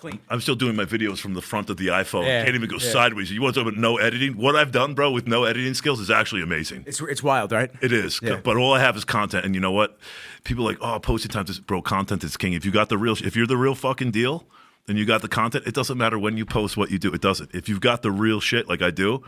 clean. I'm still doing my videos from the front of the iPhone. Yeah, Can't even go sideways. You want to talk about no editing? What I've done, bro, with no editing skills is actually amazing. It's wild, right? It is. Yeah. But all I have is content. And you know what? People are like, oh, posting time is, bro, content is king. If you're the real fucking deal and you got the content, it doesn't matter when you post what you do. It doesn't. If you've got the real shit like I do.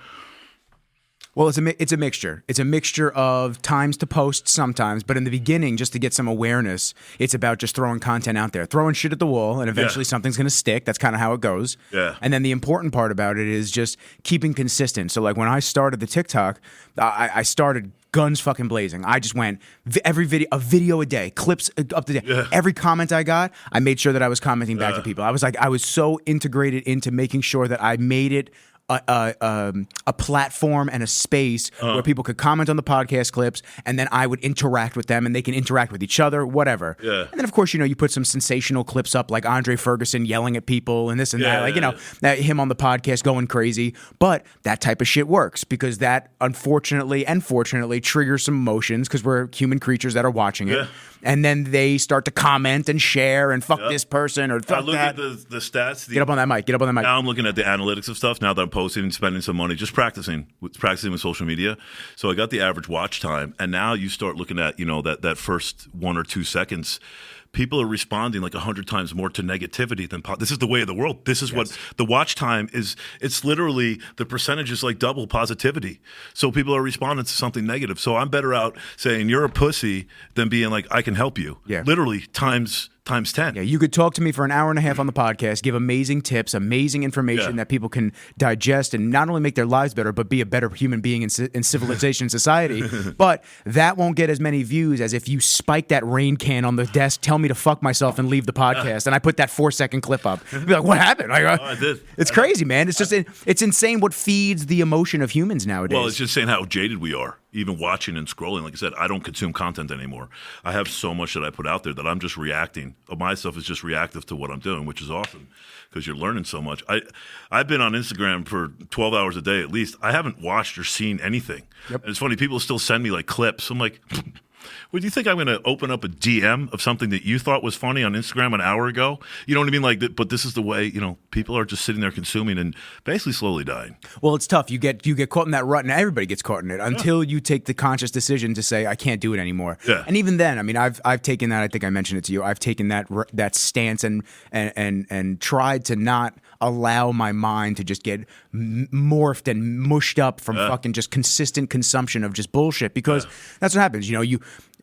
Well, it's a mixture. It's a mixture of times to post sometimes, but in the beginning, just to get some awareness, it's about just throwing content out there, throwing shit at the wall, and eventually something's going to stick. That's kind of how it goes. Yeah. And then the important part about it is just keeping consistent. So like when I started the TikTok, I started guns fucking blazing. I just went a video a day, clips up to date. Yeah. Every comment I got, I made sure that I was commenting back to people. I was so integrated into making sure that I made it a platform and a space where people could comment on the podcast clips, and then I would interact with them, and they can interact with each other, whatever. Yeah. And then, of course, you put some sensational clips up, like Andre Ferguson yelling at people and this and that, that him on the podcast going crazy. But that type of shit works because that, unfortunately and fortunately, triggers some emotions because we're human creatures that are watching it. And then they start to comment and share and fuck this person or fuck that. I look at the stats. Get up on that mic. Now I'm looking at the analytics of stuff now that I'm posting and spending some money just practicing with social media. So I got the average watch time. And now you start looking at, that first 1 or 2 seconds. People are responding like 100 times more to negativity than this is the way of the world. This is what the watch time is. It's literally the percentage is like double positivity. So people are responding to something negative. So I'm better out saying you're a pussy than being like, I can help you. Yeah. Literally times 10. Yeah, you could talk to me for an hour and a half on the podcast, give amazing tips, amazing information that people can digest and not only make their lives better, but be a better human being in civilization and society. But that won't get as many views as if you spike that rain can on the desk, tell me to fuck myself and leave the podcast, and I put that 4-second clip up. You'd be like, what happened? I did. It's crazy, man. It's just it's insane what feeds the emotion of humans nowadays. Well, it's just saying how jaded we are. Even watching and scrolling, like I said, I don't consume content anymore. I have so much that I put out there that I'm just reacting. My stuff is just reactive to what I'm doing, which is awesome because you're learning so much. I've been on Instagram for 12 hours a day at least. I haven't watched or seen anything. Yep. And it's funny, people still send me like clips. I'm like, would you think I'm going to open up a DM of something that you thought was funny on Instagram an hour ago? You know what I mean? Like, but this is the way, people are just sitting there consuming and basically slowly dying. Well, it's tough. You get caught in that rut, and everybody gets caught in it until you take the conscious decision to say, I can't do it anymore. Yeah. And even then, I mean, I've taken that. I think I mentioned it to you. I've taken that stance and tried to not allow my mind to just get morphed and mushed up from fucking just consistent consumption of just bullshit because that's what happens.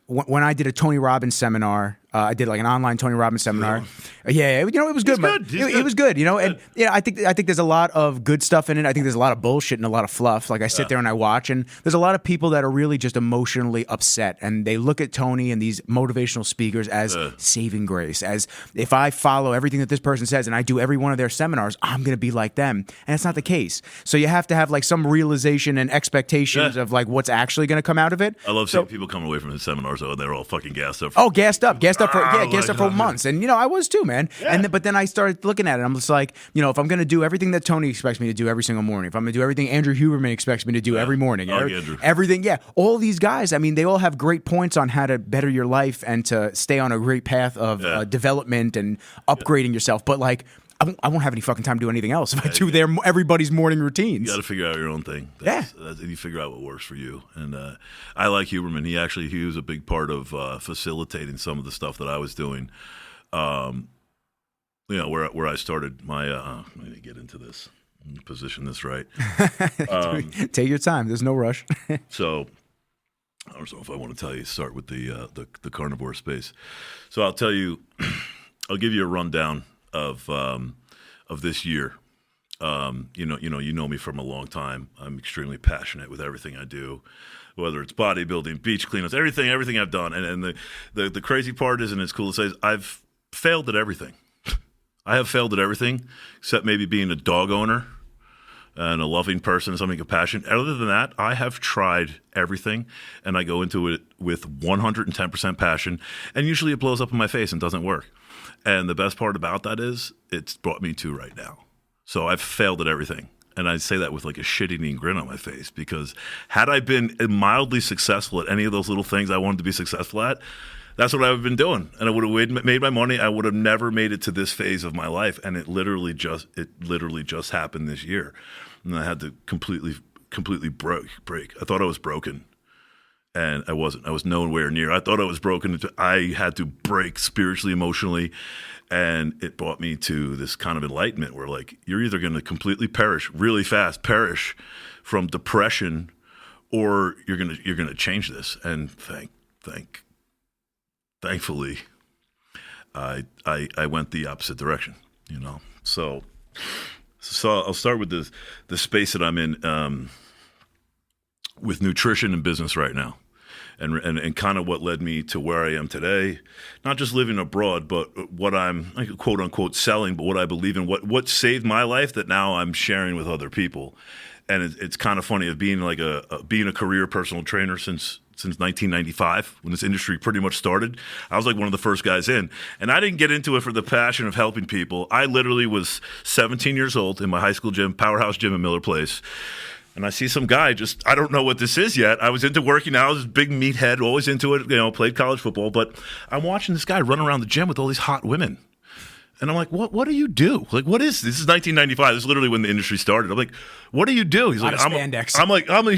When I did a Tony Robbins seminar, I did like an online Tony Robbins seminar. Yeah, it was good. It was good, and I think there's a lot of good stuff in it. I think there's a lot of bullshit and a lot of fluff. Like I sit there and I watch, and there's a lot of people that are really just emotionally upset, and they look at Tony and these motivational speakers as saving grace. As if I follow everything that this person says and I do every one of their seminars, I'm gonna be like them, and it's not the case. So you have to have like some realization and expectations of like what's actually gonna come out of it. I love seeing people coming away from the seminars. Oh, they're all fucking gassed up. Gassed up for months, and I was too, man. Yeah. But then I started looking at it. I'm just like, if I'm gonna do everything that Tony expects me to do every single morning, if I'm gonna do everything Andrew Huberman expects me to do every morning, everything, all these guys, I mean, they all have great points on how to better your life and to stay on a great path of development and upgrading yourself. But like, I won't have any fucking time to do anything else if I do everybody's morning routines. You got to figure out your own thing. You figure out what works for you. And I like Huberman. He was a big part of facilitating some of the stuff that I was doing. Where I started my. Let me get into this. Let me position this right. Take your time. There's no rush. So. I don't know if I want to tell you. Start with the carnivore space. So I'll tell you. I'll give you a rundown of this year. You know me from a long time. I'm extremely passionate with everything I do, whether it's bodybuilding, beach cleanups, everything I've done. And the crazy part is, and it's cool to say, is I've failed at everything. I have failed at everything except maybe being a dog owner and a loving person, something compassionate. Other than that, I have tried everything, and I go into it with 110% passion, and usually it blows up in my face and doesn't work. And the best part about that is it's brought me to right now. So I've failed at everything. And I say that with like a shit-eating grin on my face, because had I been mildly successful at any of those little things I wanted to be successful at, That's what I've been doing, and I would have made my money. I would have never made it to this phase of my life, and it literally just happened this year, and I had to completely break. I thought I was broken, and I wasn't. I was nowhere near. I thought I was broken. I had to break spiritually, emotionally, and it brought me to this kind of enlightenment where, like, you're either going to completely perish really fast, from depression, or you're gonna change this. And thankfully, I went the opposite direction, you know. So I'll start with the space that I'm in with nutrition and business right now, and kind of what led me to where I am today. Not just living abroad, but what I'm, like, quote unquote selling, but what I believe in, what saved my life that now I'm sharing with other people. And it's kind of funny of being like being a career personal trainer since 1995, when this industry pretty much started. I was like one of the first guys in, and I didn't get into it for the passion of helping people. I literally was 17 years old in my high school gym, powerhouse gym in Miller Place, and I see some guy I don't know what this is yet. I was into working out. I was a big meathead, always into it, you know, played college football, but I'm watching this guy run around the gym with all these hot women. And I'm like, what do you do? Like, what is this? This is 1995. This is literally when the industry started. I'm like, what do you do? He's like, he's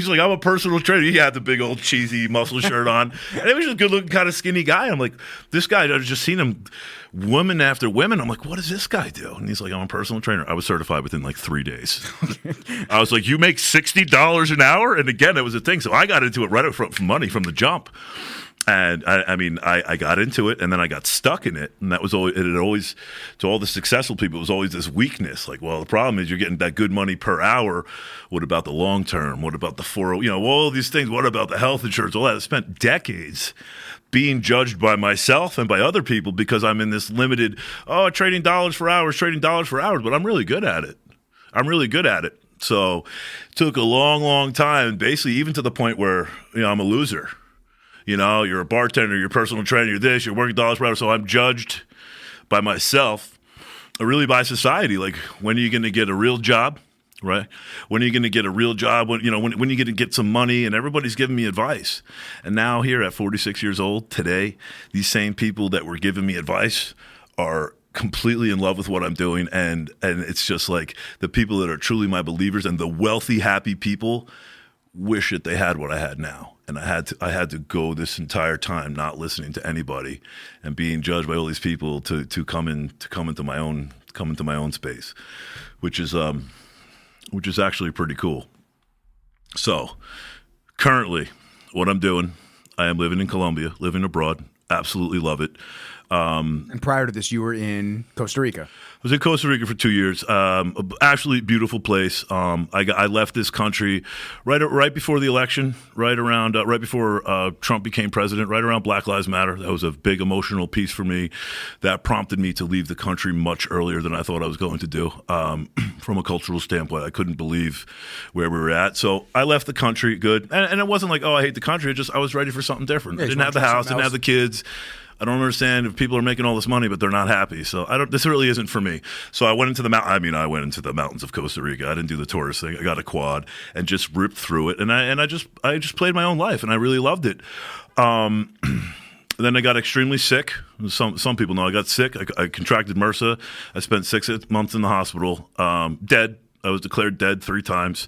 like, I'm a personal trainer. He had the big old cheesy muscle shirt on. And he was just a good looking kind of skinny guy. I'm like, this guy, I've just seen him woman after women. I'm like, what does this guy do? And he's like, I'm a personal trainer. I was certified within like 3 days. I was like, you make $60 an hour? And again, that was a thing. So I got into it right from money from the jump. And I got into it, and then I got stuck in it, and that was always to all the successful people, it was always this weakness. Like, well, the problem is you're getting that good money per hour. What about the long term? What about the 401? You know, all these things. What about the health insurance? All that. I spent decades being judged by myself and by other people because I'm in this limited, trading dollars for hours, but I'm really good at it. So it took a long, long time, basically, even to the point where, you know, I'm a loser. You know, you're a bartender, you're a personal trainer, you're this, you're working dollars per hour. So I'm judged by myself, or really by society. Like, when are you going to get a real job, right? When are you going to get a real job? When are you going to get some money? And everybody's giving me advice. And now here at 46 years old, today, these same people that were giving me advice are completely in love with what I'm doing. And it's just like the people that are truly my believers and the wealthy, happy people wish that they had what I had now. And I had to go this entire time not listening to anybody and being judged by all these people to come into my own space, which is actually pretty cool. So currently, what I'm doing, I am living in Colombia, living abroad, absolutely love it. And prior to this, you were in Costa Rica. I was in Costa Rica for 2 years. Absolutely beautiful place. I left this country right before the election, right before Trump became president, right around Black Lives Matter. That was a big emotional piece for me. That prompted me to leave the country much earlier than I thought I was going to do. From a cultural standpoint, I couldn't believe where we were at. So I left the country good. And it wasn't like, I hate the country. I was ready for something different. I didn't have the house, didn't have the kids. I don't understand if people are making all this money, but they're not happy. So this really isn't for me. So I went into the mountains of Costa Rica. I didn't do the tourist thing. I got a quad and just ripped through it. And I just played my own life, and I really loved it. Then I got extremely sick. Some people know I got sick. I contracted MRSA. I spent 6 months in the hospital. Dead. I was declared dead 3 times.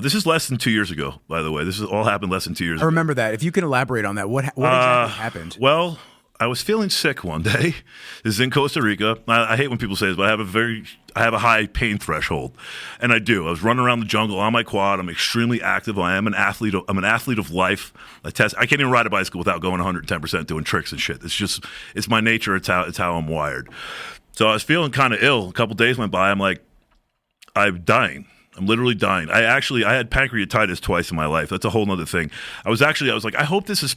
This is less than 2 years ago, by the way. This has all happened less than 2 years ago. I remember that. If you can elaborate on that, what exactly happened? Well, I was feeling sick one day. This is in Costa Rica. I hate when people say this, but I have a high pain threshold, and I do. I was running around the jungle on my quad. I'm extremely active. I am an athlete. I'm an athlete of life. I can't even ride a bicycle without going 110%, doing tricks and shit. It's my nature. It's how I'm wired. So I was feeling kind of ill. A couple days went by. I'm like, I'm dying. I'm literally dying. I had pancreatitis twice in my life. That's a whole nother thing. I was like, I hope this is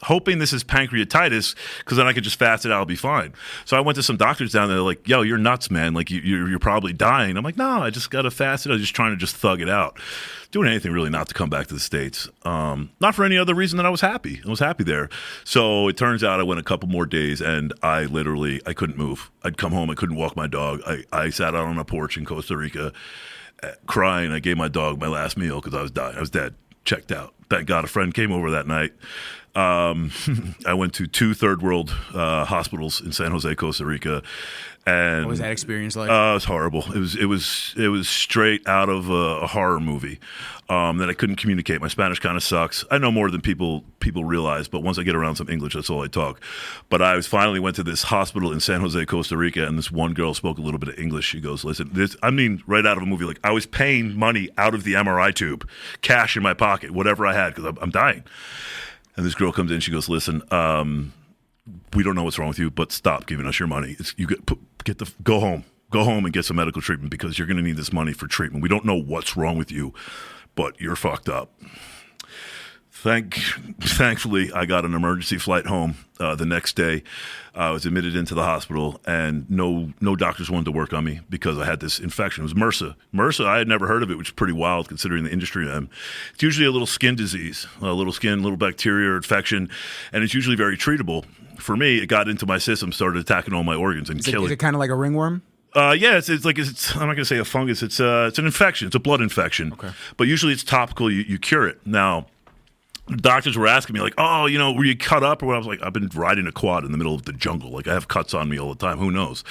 hoping this is pancreatitis, because then I could just fast it out. I'll be fine. So I went to some doctors down there. They're like, yo, you're nuts, man. Like, you're probably dying. I'm like, no, I just got to fast it. I was just trying to thug it out. Doing anything really not to come back to the States. Not for any other reason than I was happy. I was happy there. So it turns out I went a couple more days, and I couldn't move. I'd come home. I couldn't walk my dog. I sat out on a porch in Costa Rica crying. I gave my dog my last meal because I was dying. I was dead, checked out. thank God a friend came over that night. I went to 2 third world hospitals in San Jose, Costa Rica. And what was that experience like? It was horrible. It was straight out of a horror movie. That I couldn't communicate. My Spanish kind of sucks. I know more than people realize, but once I get around some English, that's all I talk. But I finally went to this hospital in San Jose, Costa Rica, and this one girl spoke a little bit of English. She goes, "Listen, right out of a movie. Like, I was paying money out of the MRI tube, cash in my pocket, whatever I had, because I'm dying." And this girl comes in. She goes, "Listen, we don't know what's wrong with you, but stop giving us your money. Go home. Go home and get some medical treatment, because you're going to need this money for treatment. We don't know what's wrong with you, but you're fucked up." Thankfully, I got an emergency flight home the next day. I was admitted into the hospital, and no doctors wanted to work on me because I had this infection. It was MRSA. MRSA, I had never heard of it, which is pretty wild considering the industry I'm. It's usually a little skin disease, little bacteria or infection, and it's usually very treatable. For me, it got into my system, started attacking all my organs and killing. Is it kind of like a ringworm? Yeah, it's I'm not going to say a fungus. It's an infection. It's a blood infection. Okay. But usually it's topical. You cure it. Now, doctors were asking me, like, "Oh, were you cut up?" Or what? I was like, "I've been riding a quad in the middle of the jungle. Like, I have cuts on me all the time. Who knows?"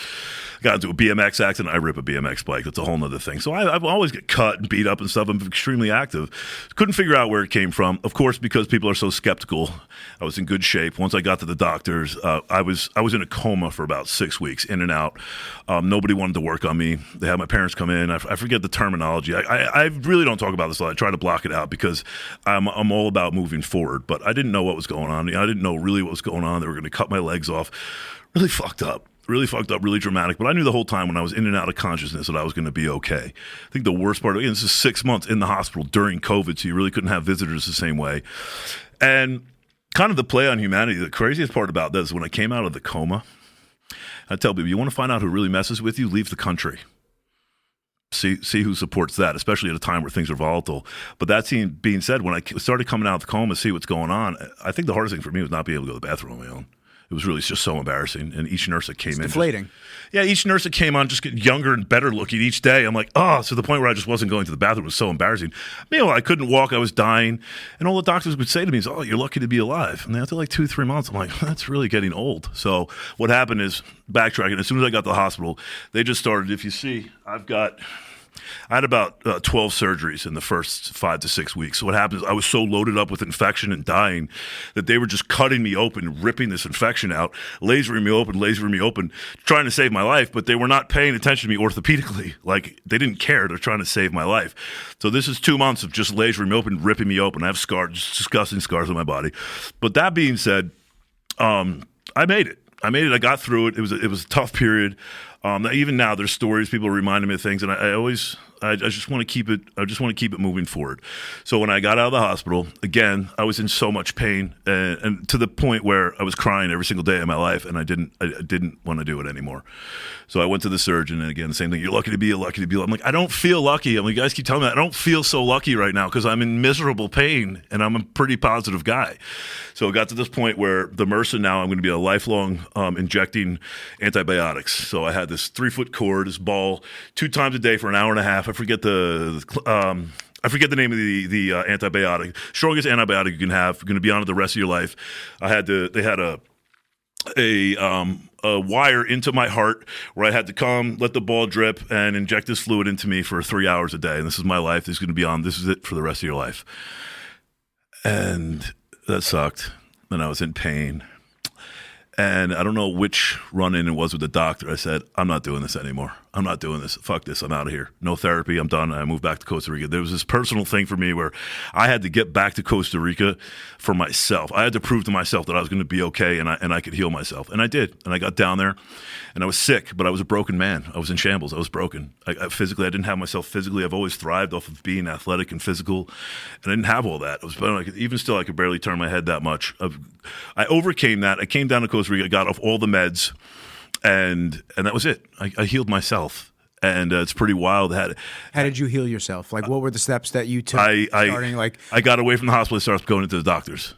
I got into a BMX accident. I rip a BMX bike. That's a whole nother thing. So I always get cut and beat up and stuff. I'm extremely active. Couldn't figure out where it came from. Of course, because people are so skeptical. I was in good shape. Once I got to the doctors, I was in a coma for about 6 weeks, in and out. Nobody wanted to work on me. They had my parents come in. I forget the terminology. I really don't talk about this a lot. I try to block it out because I'm all about moving forward. But I didn't know what was going on. I didn't know really what was going on. They were going to cut my legs off. Really fucked up, really dramatic. But I knew the whole time when I was in and out of consciousness that I was going to be okay. I think the worst part, again, this is 6 months in the hospital during COVID, so you really couldn't have visitors the same way. And kind of the play on humanity, the craziest part about this, when I came out of the coma, I tell people, you want to find out who really messes with you, leave the country. See who supports that, especially at a time where things are volatile. But that being said, when I started coming out of the coma, see what's going on, I think the hardest thing for me was not being able to go to the bathroom on my own. It was really just so embarrassing. And each nurse that came in. Deflating. Each nurse that came on just getting younger and better looking each day. I'm like, to the point where I just wasn't going to the bathroom. It was so embarrassing. Meanwhile, I couldn't walk. I was dying. And all the doctors would say to me is, "Oh, you're lucky to be alive." And after like 2-3 months, I'm like, that's really getting old. So what happened is, backtracking, as soon as I got to the hospital, they just started, if you see, I had about 12 surgeries in the first 5 to 6 weeks. So what happened is I was so loaded up with infection and dying that they were just cutting me open, ripping this infection out, lasering me open, trying to save my life. But they were not paying attention to me orthopedically. Like, they didn't care. They're trying to save my life. So this is 2 months of just lasering me open, ripping me open. I have scars, just disgusting scars on my body. But that being said, I made it. I got through it. It was a tough period. Even now, there's stories. People are reminding me of things, and I just want to keep it. I just want to keep it moving forward. So when I got out of the hospital, again, I was in so much pain, and to the point where I was crying every single day of my life, and I didn't want to do it anymore. So I went to the surgeon, and again, the same thing. "You're lucky to be alive." I'm like, I don't feel lucky. I'm like, you guys keep telling me I don't feel so lucky right now because I'm in miserable pain, and I'm a pretty positive guy. So it got to this point where the MRSA, now I'm going to be a lifelong injecting antibiotics. So I had this 3-foot cord, this ball, 2 times a day for an hour and a half. I forget the name of the antibiotic. Strongest antibiotic you can have. You're going to be on it the rest of your life. They had a wire into my heart where I had to come, let the ball drip, and inject this fluid into me for 3 hours a day. And this is my life. This is going to be on. This is it for the rest of your life. And that sucked. And I was in pain. And I don't know which run-in it was with the doctor. I said, "I'm not doing this anymore. I'm not doing this. Fuck this. I'm out of here. No therapy. I'm done." I moved back to Costa Rica. There was this personal thing for me where I had to get back to Costa Rica for myself. I had to prove to myself that I was going to be okay and I could heal myself. And I did. And I got down there and I was sick, but I was a broken man. I was in shambles. I was broken. Physically, I didn't have myself physically. I've always thrived off of being athletic and physical. And I didn't have all that. Even still, I could barely turn my head that much. I overcame that. I came down to Costa Rica. I got off all the meds. And that was it. I healed myself, and it's pretty wild. How did you heal yourself? Like, what were the steps that you took? I got away from the hospital. I started going into the doctors,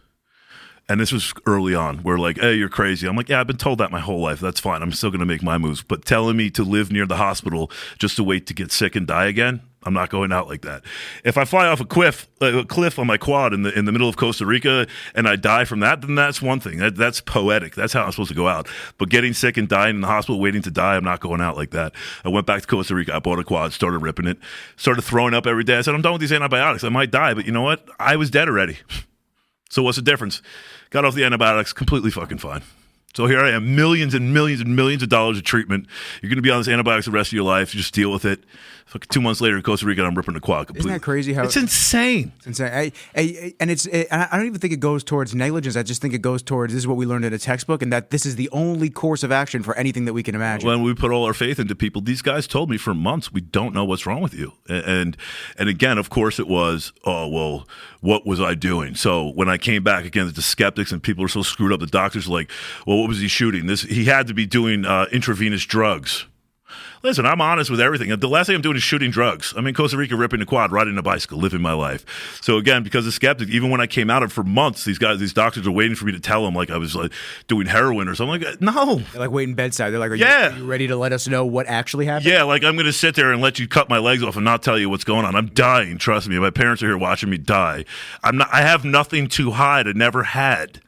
and this was early on. Where like, "Hey, you're crazy." I'm like, "Yeah, I've been told that my whole life. That's fine. I'm still going to make my moves." But telling me to live near the hospital just to wait to get sick and die again, I'm not going out like that. If I fly off a cliff on my quad in the middle of Costa Rica and I die from that, then that's one thing. That's poetic. That's how I'm supposed to go out. But getting sick and dying in the hospital waiting to die, I'm not going out like that. I went back to Costa Rica. I bought a quad, started ripping it, started throwing up every day. I said, I'm done with these antibiotics. I might die, but you know what? I was dead already. So what's the difference? Got off the antibiotics, completely fucking fine. So here I am, millions and millions and millions of dollars of treatment. You're going to be on this antibiotics the rest of your life. You just deal with it. 2 months later in Costa Rica, I'm ripping the quad completely. Isn't that crazy? How it's insane. It's insane. I don't even think it goes towards negligence. I just think it goes towards, this is what we learned in a textbook, and that this is the only course of action for anything that we can imagine. When we put all our faith into people, these guys told me for months, we don't know what's wrong with you. And again, of course it was, oh, well, what was I doing? So when I came back again, the skeptics and people are so screwed up, the doctors are like, well, what was he shooting? He had to be doing intravenous drugs. Listen, I'm honest with everything. The last thing I'm doing is shooting drugs. I'm in Costa Rica ripping the quad, riding a bicycle, living my life. So again, because of skeptic, even when I came out of it for months, these doctors are waiting for me to tell them like I was like doing heroin or something like that. No. They're like waiting bedside. They're like, are you ready to let us know what actually happened? Yeah, like I'm going to sit there and let you cut my legs off and not tell you what's going on. I'm dying, trust me. My parents are here watching me die. I have nothing to hide. I never had.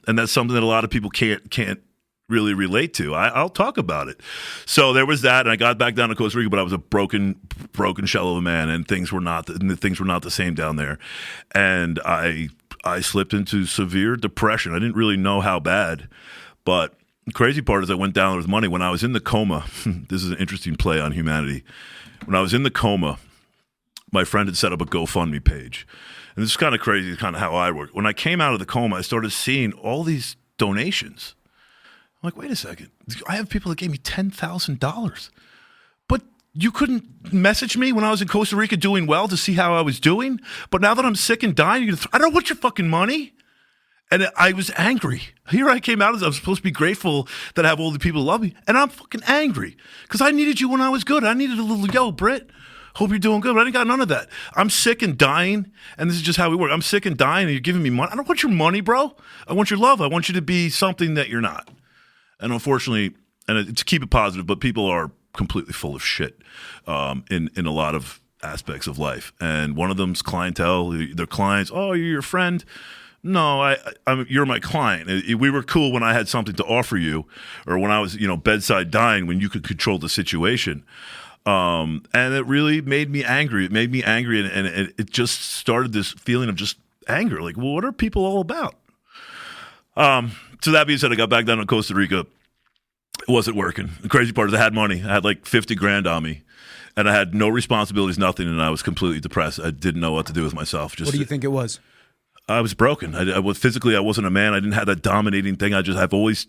And that's something that a lot of people can't really relate to. I'll talk about it. So there was that, and I got back down to Costa Rica, but I was a broken shell of a man, and things were not the same down there. And I slipped into severe depression. I didn't really know how bad, but the crazy part is I went down with money. When I was in the coma, this is an interesting play on humanity. When I was in the coma, my friend had set up a GoFundMe page. And this is kind of crazy, kind of how I work. When I came out of the coma, I started seeing all these donations. I'm like, wait a second. I have people that gave me $10,000. But you couldn't message me when I was in Costa Rica doing well to see how I was doing? But now that I'm sick and dying, I don't want your fucking money. And I was angry. Here I came out as I was supposed to be grateful that I have all the people who love me. And I'm fucking angry because I needed you when I was good. I needed a little, yo, Britt, hope you're doing good. But I didn't got none of that. I'm sick and dying, and this is just how we work. I'm sick and dying, and you're giving me money. I don't want your money, bro. I want your love. I want you to be something that you're not. And unfortunately, and to keep it positive, but people are completely full of shit in a lot of aspects of life. And one of them's clientele. Their clients, oh, you're your friend. No, you're my client. We were cool when I had something to offer you, or when I was, bedside dying, when you could control the situation. And it really made me angry. It made me angry, and it just started this feeling of just anger. Like, well, what are people all about? So that being said, I got back down to Costa Rica. It wasn't working. The crazy part is I had money. I had like $50,000 on me, and I had no responsibilities, nothing, and I was completely depressed. I didn't know what to do with myself. What do you think it was? I was broken. I was physically, I wasn't a man. I didn't have that dominating thing. I've always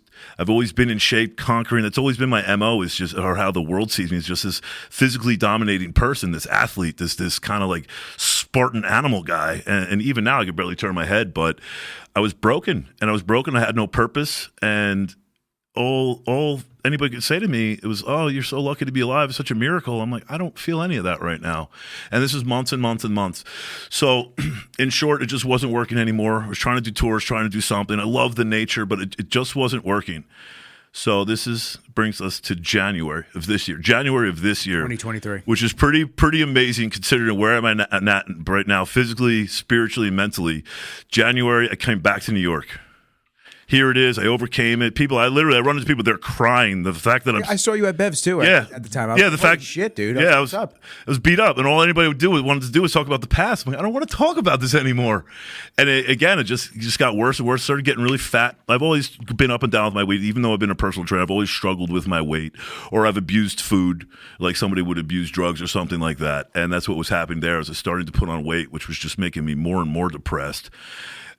been in shape, conquering. That's always been my MO. Is just, or how the world sees me, is just this physically dominating person, this athlete, this kind of like Spartan animal guy. And even now, I could barely turn my head. But I was broken, and I had no purpose, and all anybody could say to me, it was, oh, you're so lucky to be alive. It's such a miracle. I'm like, I don't feel any of that right now. And this is months and months and months. So in short, it just wasn't working anymore. I was trying to do tours, trying to do something. I love the nature, but it just wasn't working. So brings us to January of this year, 2023, which is pretty amazing considering where I'm at right now, physically, spiritually, mentally. January, I came back to New York. Here it is. I overcame it. I run into people. They're crying. The fact that I saw you at Bev's too. At the time. I was like, shit, dude. I was beat up, and all anybody wanted to do was talk about the past. I'm like, I don't want to talk about this anymore. And it just got worse and worse. Started getting really fat. I've always been up and down with my weight, even though I've been a personal trainer. I've always struggled with my weight, or I've abused food, like somebody would abuse drugs or something like that. And that's what was happening there. As I started to put on weight, which was just making me more and more depressed.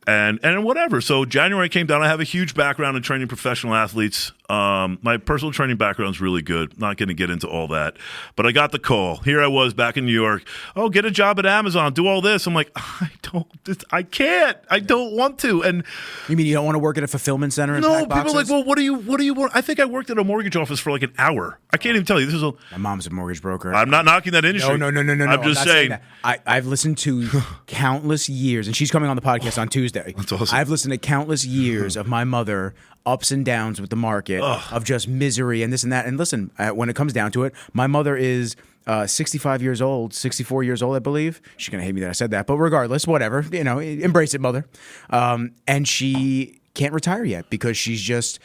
And whatever. So January came down. I have a huge background in training professional athletes. My personal training background is really good. Not going to get into all that. But I got the call. Here I was back in New York. Oh, get a job at Amazon. Do all this. I'm like, I can't. I don't want to. And you mean you don't want to work at a fulfillment center? No, people are like, well, what do you want? I think I worked at a mortgage office for like an hour. I can't even tell you. My mom's a mortgage broker. I'm not knocking that industry. No. I'm just saying. I've listened to countless years, and she's coming on the podcast on Tuesday. That's awesome. I've listened to countless years of my mother ups and downs with the market, of just misery and this and that. And listen, when it comes down to it, my mother is 65 years old, 64 years old, I believe. She's going to hate me that I said that, but regardless, whatever, embrace it, mother. And she can't retire yet because she's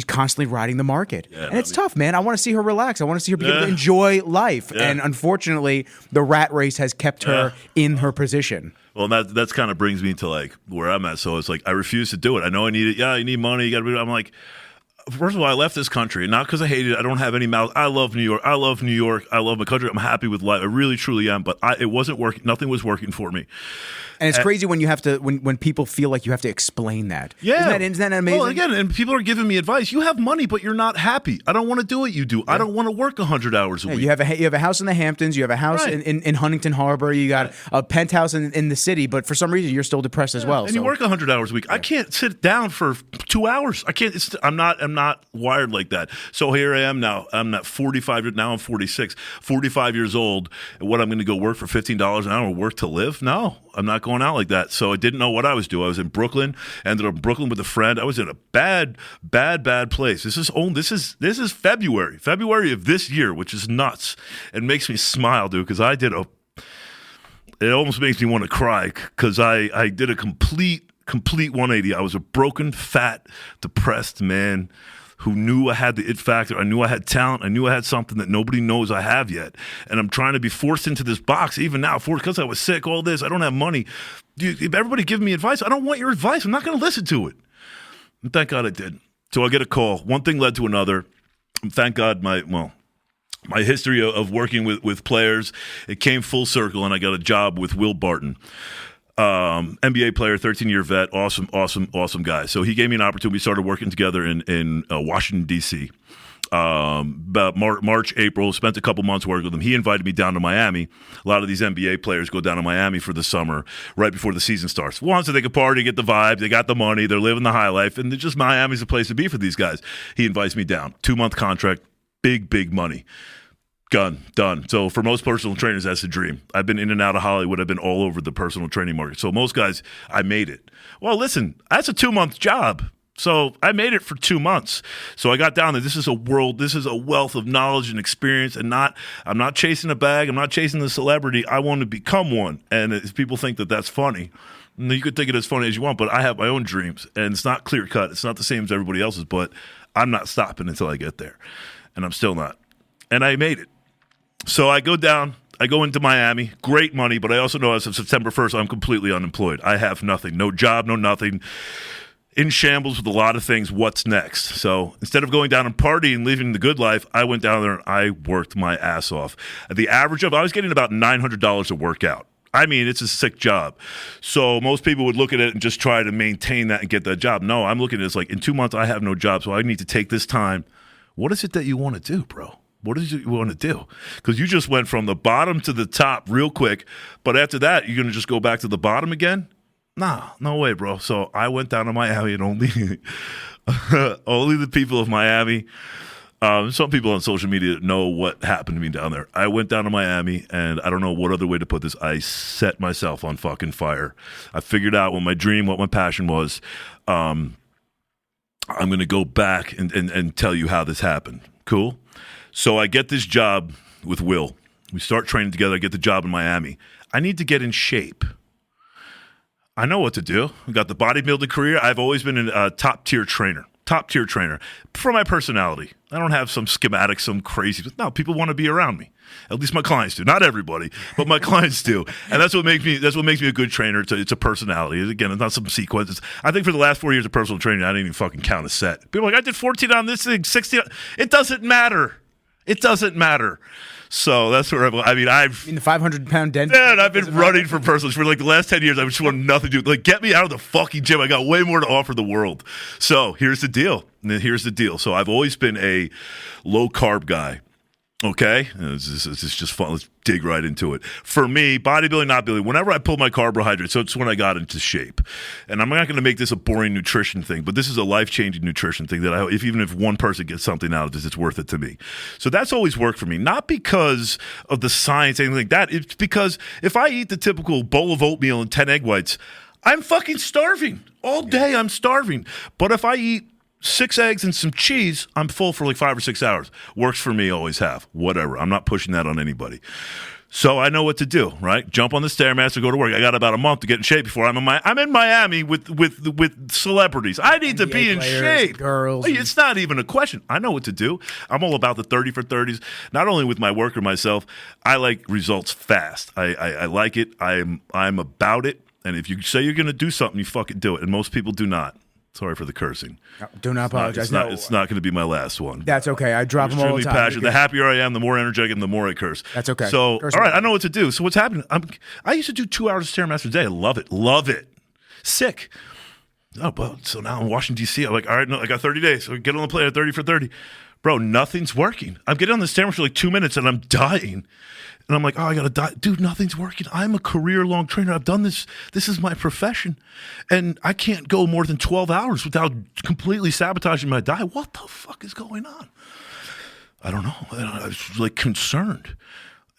constantly riding the market. Yeah, and it's tough, man. I want to see her relax. I want to see her be able to enjoy life. Yeah. And unfortunately, the rat race has kept her in her position. Well, that's kind of brings me to like where I'm at. So it's like, I refuse to do it. I know I need it. Yeah, you need money. You got to be, I'm like, first of all, I left this country, not because I hate it. I don't have any mouth. I love New York. I love New York. I love my country. I'm happy with life. I really, truly am. But it wasn't working. Nothing was working for me. And it's crazy when you have to, when people feel like you have to explain that. Yeah. Isn't that amazing? Well, again, and people are giving me advice. You have money, but you're not happy. I don't want to do what you do. Yeah. I don't want to work 100 hours a week. You have a house in the Hamptons. You have a house in Huntington Harbor. You got a penthouse in the city, but for some reason you're still depressed as well. And you work 100 hours a week. I can't sit down for 2 hours. I can't. I'm not wired like that. So here I am now. I'm at 45. Now I'm 46. 45 years old. And what, I'm going to go work for $15 an hour and work to live? No, I'm not going out like that. So I didn't know what I was doing. I was in Brooklyn. Ended up in Brooklyn with a friend. I was in a bad place. This is February of this year, which is nuts. It makes me smile, dude, because it almost makes me want to cry because I did a complete 180. I was a broken, fat, depressed man who knew I had the it factor. I knew I had talent. I knew I had something that nobody knows I have yet. And I'm trying to be forced into this box even now, because I was sick, all this. I don't have money. Everybody giving me advice. I don't want your advice. I'm not going to listen to it. And thank God I did. So I get a call. One thing led to another. And thank God my history of working with players, it came full circle, and I got a job with Will Barton. NBA player, 13-year vet, awesome guy. So he gave me an opportunity. We started working together in Washington, D.C. About March, April, spent a couple months working with him. He invited me down to Miami. A lot of these NBA players go down to Miami for the summer right before the season starts. One, so they can party, get the vibe, they got the money, they're living the high life, and just Miami's a place to be for these guys. He invites me down. 2-month contract, big money. Done. So for most personal trainers, that's a dream. I've been in and out of Hollywood. I've been all over the personal training market. So most guys, I made it. Well, listen, that's a 2-month job. So I made it for 2 months. So I got down there. This is a wealth of knowledge and experience, and I'm not chasing a bag. I'm not chasing the celebrity. I want to become one. And if people think that that's funny, you could think it as funny as you want, but I have my own dreams, and it's not clear cut. It's not the same as everybody else's, but I'm not stopping until I get there. And I'm still not. And I made it. So I go down, I go into Miami, great money, but I also know as of September 1st, I'm completely unemployed. I have nothing, no job, no nothing, in shambles with a lot of things. What's next? So instead of going down and partying and living the good life, I went down there and I worked my ass off. The average I was getting about $900 a workout. I mean, it's a sick job. So most people would look at it and just try to maintain that and get that job. No, I'm looking at it as like, in 2 months, I have no job, so I need to take this time. What is it that you want to do, bro? What did you want to do? Because you just went from the bottom to the top real quick, but after that, you're going to just go back to the bottom again? Nah, no way, bro. So I went down to Miami, and only the people of Miami, some people on social media know what happened to me down there. I went down to Miami, and I don't know what other way to put this. I set myself on fucking fire. I figured out what my dream, what my passion was. I'm going to go back and tell you how this happened. Cool? So I get this job with Will. We start training together. I get the job in Miami. I need to get in shape. I know what to do. I got the bodybuilding career. I've always been a top-tier trainer for my personality. I don't have some schematic, some crazy. No, people want to be around me. At least my clients do. Not everybody, but my clients do. And that's what makes me a good trainer. It's a personality. Again, it's not some sequence. I think for the last 4 years of personal training, I didn't even fucking count a set. People are like, I did 14 on this thing, 16. It doesn't matter. It doesn't matter. So that's where the 500-pound dent. Man, I've been running for personal for like the last 10 years. I just want nothing to do. Like, get me out of the fucking gym. I got way more to offer the world. So here's the deal. So I've always been a low carb guy. Okay, it's just fun. Let's dig right into it. For me, bodybuilding, not building, whenever I pull my carbohydrates, so it's when I got into shape. And I'm not going to make this a boring nutrition thing, but this is a life-changing nutrition thing that even if one person gets something out of this, it's worth it to me. So that's always worked for me, not because of the science, anything like that. It's because if I eat the typical bowl of oatmeal and 10 egg whites, I'm fucking starving. All day I'm starving. But if I eat 6 eggs and some cheese, I'm full for like 5 or 6 hours. Works for me, always have. Whatever. I'm not pushing that on anybody. So I know what to do, right? Jump on the Stairmaster, go to work. I got about a month to get in shape before I'm in Miami with celebrities. I need to be in shape. Girls. It's not even a question. I know what to do. I'm all about the 30 for 30s, not only with my work or myself. I like results fast. I like it. I'm about it. And if you say you're going to do something, you fucking do it. And most people do not. Sorry for the cursing. No, do not apologize. It's not going to be my last one. That's okay. I drop them all the time. Passionate. The happier I am, the more energetic and the more I curse. That's okay. So, all right, I know what to do. So what's happening? I used to do 2 hours of Stairmaster a day. I love it. Love it. Sick. Oh, but so now I'm in Washington, D.C. I'm like, all right, no, I got 30 days. So get on the plane at 30 for 30. Bro, nothing's working. I'm getting on the Stairmaster for like 2 minutes and I'm dying. And I'm like, oh, I got to die. Dude, nothing's working. I'm a career-long trainer. I've done this. This is my profession. And I can't go more than 12 hours without completely sabotaging my diet. What the fuck is going on? I don't know. I was like concerned.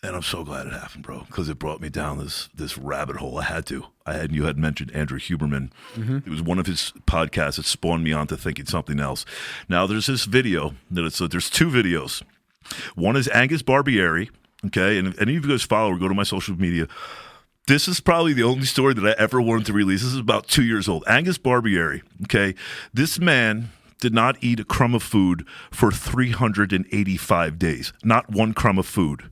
And I'm so glad it happened, bro, because it brought me down this rabbit hole. I had to. You had mentioned Andrew Huberman. Mm-hmm. It was one of his podcasts that spawned me onto thinking something else. Now, there's this video. There's 2 videos. One is Angus Barbieri. Okay, and if any of you guys follow or go to my social media, this is probably the only story that I ever wanted to release. This is about 2 years old. Angus Barbieri, okay? This man did not eat a crumb of food for 385 days. Not one crumb of food.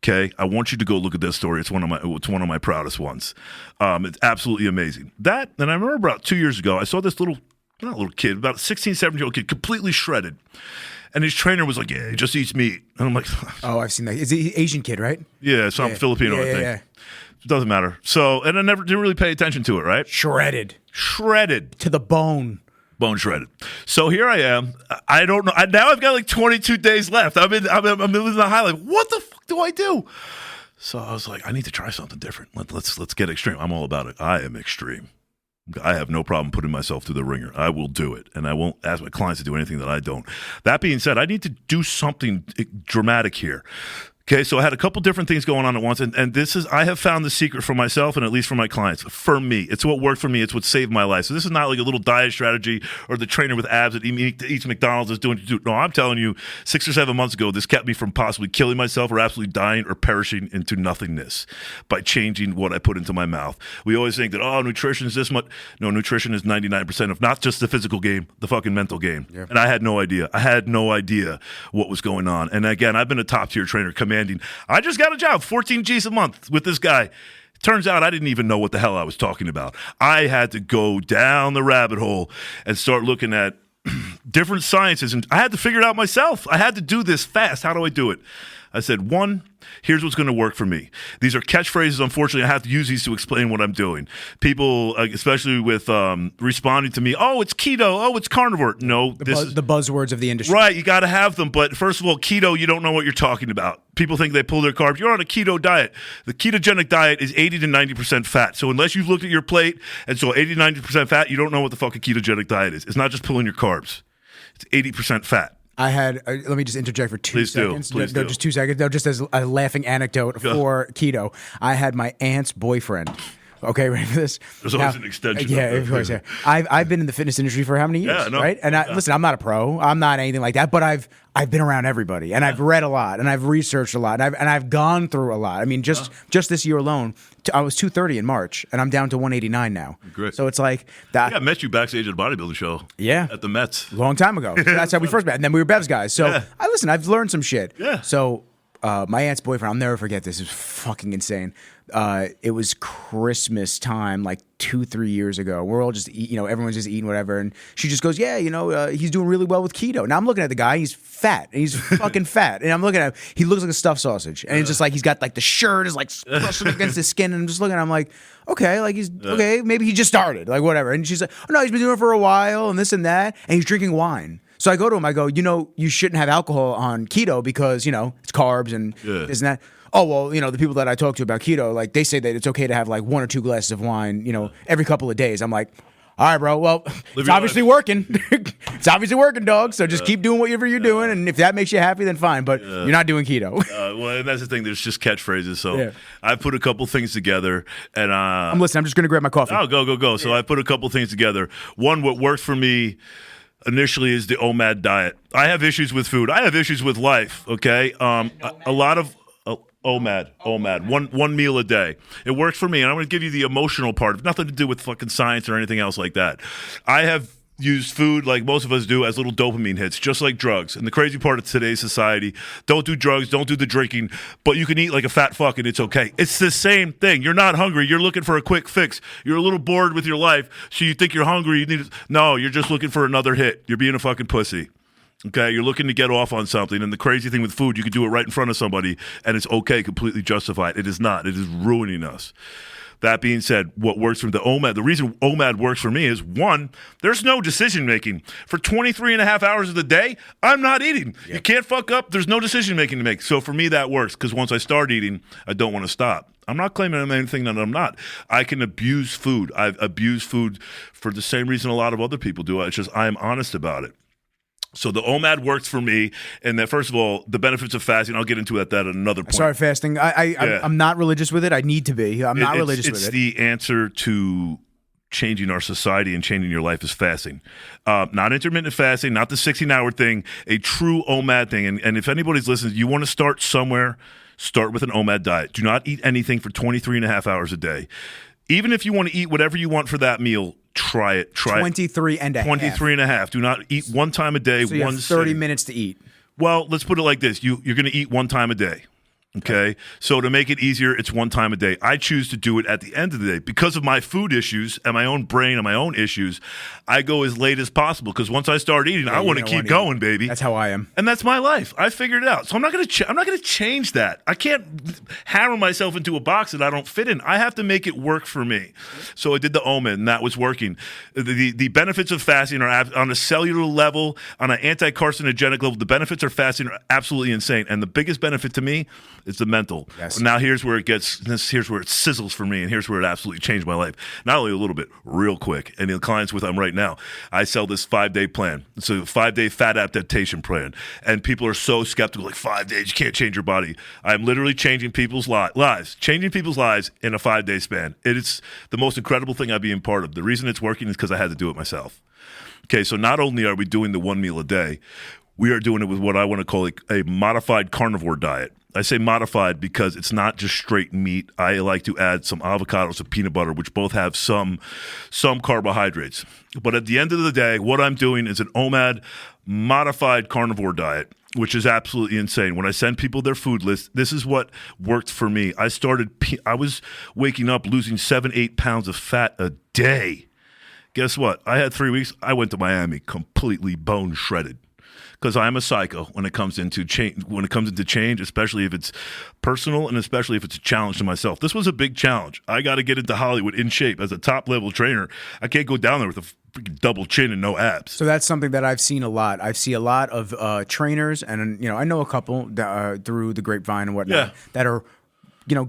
Okay, I want you to go look at this story. It's one of my proudest ones. It's absolutely amazing. That, and I remember about 2 years ago, I saw this not a little kid, about a 16, 17-year-old kid, completely shredded. And his trainer was like, yeah, he just eats meat. And I'm like, oh, I've seen that. Is he Asian kid, right? Yeah, some Filipino, I think. Yeah. It doesn't matter. So, and I didn't really pay attention to it, right? Shredded. To the bone. Bone shredded. So here I am. I don't know. Now I've got like 22 days left. I'm in the highlight. What the fuck do I do? So I was like, I need to try something different. Let's get extreme. I'm all about it. I am extreme. I have no problem putting myself through the ringer. I will do it, and I won't ask my clients to do anything that I don't. That being said, I need to do something dramatic here. Okay, so I had a couple different things going on at once, and this is, I have found the secret for myself and at least for my clients. For me, it's what worked for me. It's what saved my life. So this is not like a little diet strategy or the trainer with abs that eats McDonald's is doing. No, I'm telling you, 6 or 7 months ago, this kept me from possibly killing myself or absolutely dying or perishing into nothingness by changing what I put into my mouth. We always think that, oh, nutrition is this much. No, nutrition is 99% of not just the physical game, the fucking mental game. Yeah. And I had no idea. I had no idea what was going on. And again, I've been a top-tier trainer, commanding. I just got a job, 14 G's a month with this guy. Turns out I didn't even know what the hell I was talking about. I had to go down the rabbit hole and start looking at different sciences, and I had to figure it out myself. I had to do this fast. How do I do it? I said, 1, here's what's going to work for me. These are catchphrases. Unfortunately, I have to use these to explain what I'm doing. People, especially with responding to me, oh, it's keto, oh, it's carnivore. No, the buzzwords of the industry. Right, you got to have them. But first of all, keto, you don't know what you're talking about. People think they pull their carbs. You're on a keto diet. The ketogenic diet is 80 to 90% fat. So unless you've looked at your plate and saw 80 to 90% fat, you don't know what the fuck a ketogenic diet is. It's not just pulling your carbs. It's 80% fat. I had, let me just interject for 2 seconds. Please do. Just 2 seconds. No, just as a laughing anecdote for keto. I had my aunt's boyfriend. Okay, ready for this? There's always an extension. Yeah, of course. Yeah. I've been in the fitness industry for how many years, right? And listen, I'm not a pro. I'm not anything like that. But I've been around everybody, and I've read a lot, and I've researched a lot, and I've gone through a lot. I mean, just this year alone, I was 230 in March, and I'm down to 189 now. Great. So it's like that. Yeah, I met you backstage at a bodybuilding show. Yeah, at the Mets, long time ago. So that's how we first met, and then we were Bev's guys. So I've learned some shit. Yeah. So my aunt's boyfriend, I'll never forget this. It was fucking insane. It was Christmas time, like 2-3 years ago. We're all just everyone's just eating whatever, and she just goes, yeah, he's doing really well with keto. Now I'm looking at the guy, he's fat, and he's fucking fat, and I'm looking at him, he looks like a stuffed sausage, and it's just like he's got like the shirt is like brushing against his skin, and I'm just looking at him like, okay, like he's okay, maybe he just started, like whatever, and she's like, oh no, he's been doing it for a while, and this and that, and he's drinking wine. So I go to him, I go, you shouldn't have alcohol on keto because, it's carbs and this and that. Oh, well, the people that I talk to about keto, like they say that it's okay to have like 1 or 2 glasses of wine, every couple of days. I'm like, all right, bro, well, it's obviously working. It's obviously working, dog. So just keep doing whatever you're doing. And if that makes you happy, then fine. But you're not doing keto. Well, and that's the thing. There's just catchphrases. So I put a couple things together. And I'm listening. I'm just going to grab my coffee. Oh, go. So I put a couple things together. One, what worked for me initially is the OMAD diet. I have issues with food. I have issues with life, okay? A lot of OMAD, one meal a day. It works for me, and I'm going to give you the emotional part. Nothing to do with fucking science or anything else like that. I have used food, like most of us do, as little dopamine hits, just like drugs. And the crazy part of today's society, don't do drugs, don't do the drinking, but you can eat like a fat fuck and it's okay. It's the same thing. You're not hungry. You're looking for a quick fix. You're a little bored with your life, so you think you're hungry. No, you're just looking for another hit. You're being a fucking pussy. Okay, you're looking to get off on something, and the crazy thing with food, you can do it right in front of somebody, and it's okay, completely justified. It is not. It is ruining us. That being said, what works for the OMAD, the reason OMAD works for me is, one, there's no decision-making. For 23 and a half hours of the day, I'm not eating. Yep. You can't fuck up. There's no decision-making to make. So for me, that works, because once I start eating, I don't want to stop. I'm not claiming I'm anything that I'm not. I can abuse food. I've abused food for the same reason a lot of other people do. It's just I'm honest about it. So the OMAD works for me, and that, first of all, the benefits of fasting, I'll get into that at another point. Sorry, fasting. I'm not religious with it. I need to be. I'm not religious with it. It's the answer to changing our society and changing your life is fasting. Not intermittent fasting, not the 16-hour thing, a true OMAD thing. And if anybody's listening, you want to start somewhere, start with an OMAD diet. Do not eat anything for 23 and a half hours a day. Even if you want to eat whatever you want for that meal, try it. 23 and a half. 23 and a half. Do not eat one time a day. So you have 30 minutes to eat. Well, let's put it like this. You're going to eat one time a day. Okay? So to make it easier, it's one time a day. I choose to do it at the end of the day. Because of my food issues and my own brain and my own issues, I go as late as possible, because once I start eating, I want to keep going, baby. That's how I am. And that's my life. I figured it out. So I'm not going to change that. I can't hammer myself into a box that I don't fit in. I have to make it work for me. So I did the OMAD, and that was working. The benefits of fasting are on a cellular level, on an anti-carcinogenic level. The benefits of fasting are absolutely insane. And the biggest benefit to me is the mental. Yes. Now here's where it sizzles for me, and here's where it absolutely changed my life. Not only a little bit, real quick. And the clients with I'm right now, I sell this 5-day plan. It's a 5-day fat adaptation plan. And people are so skeptical, like 5 days, you can't change your body. I'm literally changing people's lives, changing people's lives in a 5-day span. It's the most incredible thing I've been part of. The reason it's working is because I had to do it myself. Okay, so not only are we doing the one meal a day, we are doing it with what I want to call a modified carnivore diet. I say modified because it's not just straight meat. I like to add some avocados, some peanut butter, which both have some carbohydrates. But at the end of the day, what I'm doing is an OMAD modified carnivore diet, which is absolutely insane. When I send people their food list, this is what worked for me. I was waking up losing 7-8 pounds of fat a day. Guess what? I had 3 weeks. I went to Miami completely bone shredded. Because I'm a psycho when it comes into change, especially if it's personal and especially if it's a challenge to myself. This was a big challenge. I got to get into Hollywood in shape as a top-level trainer. I can't go down there with a freaking double chin and no abs. So that's something that I've seen a lot. I see a lot of trainers, and I know a couple through the grapevine and whatnot that are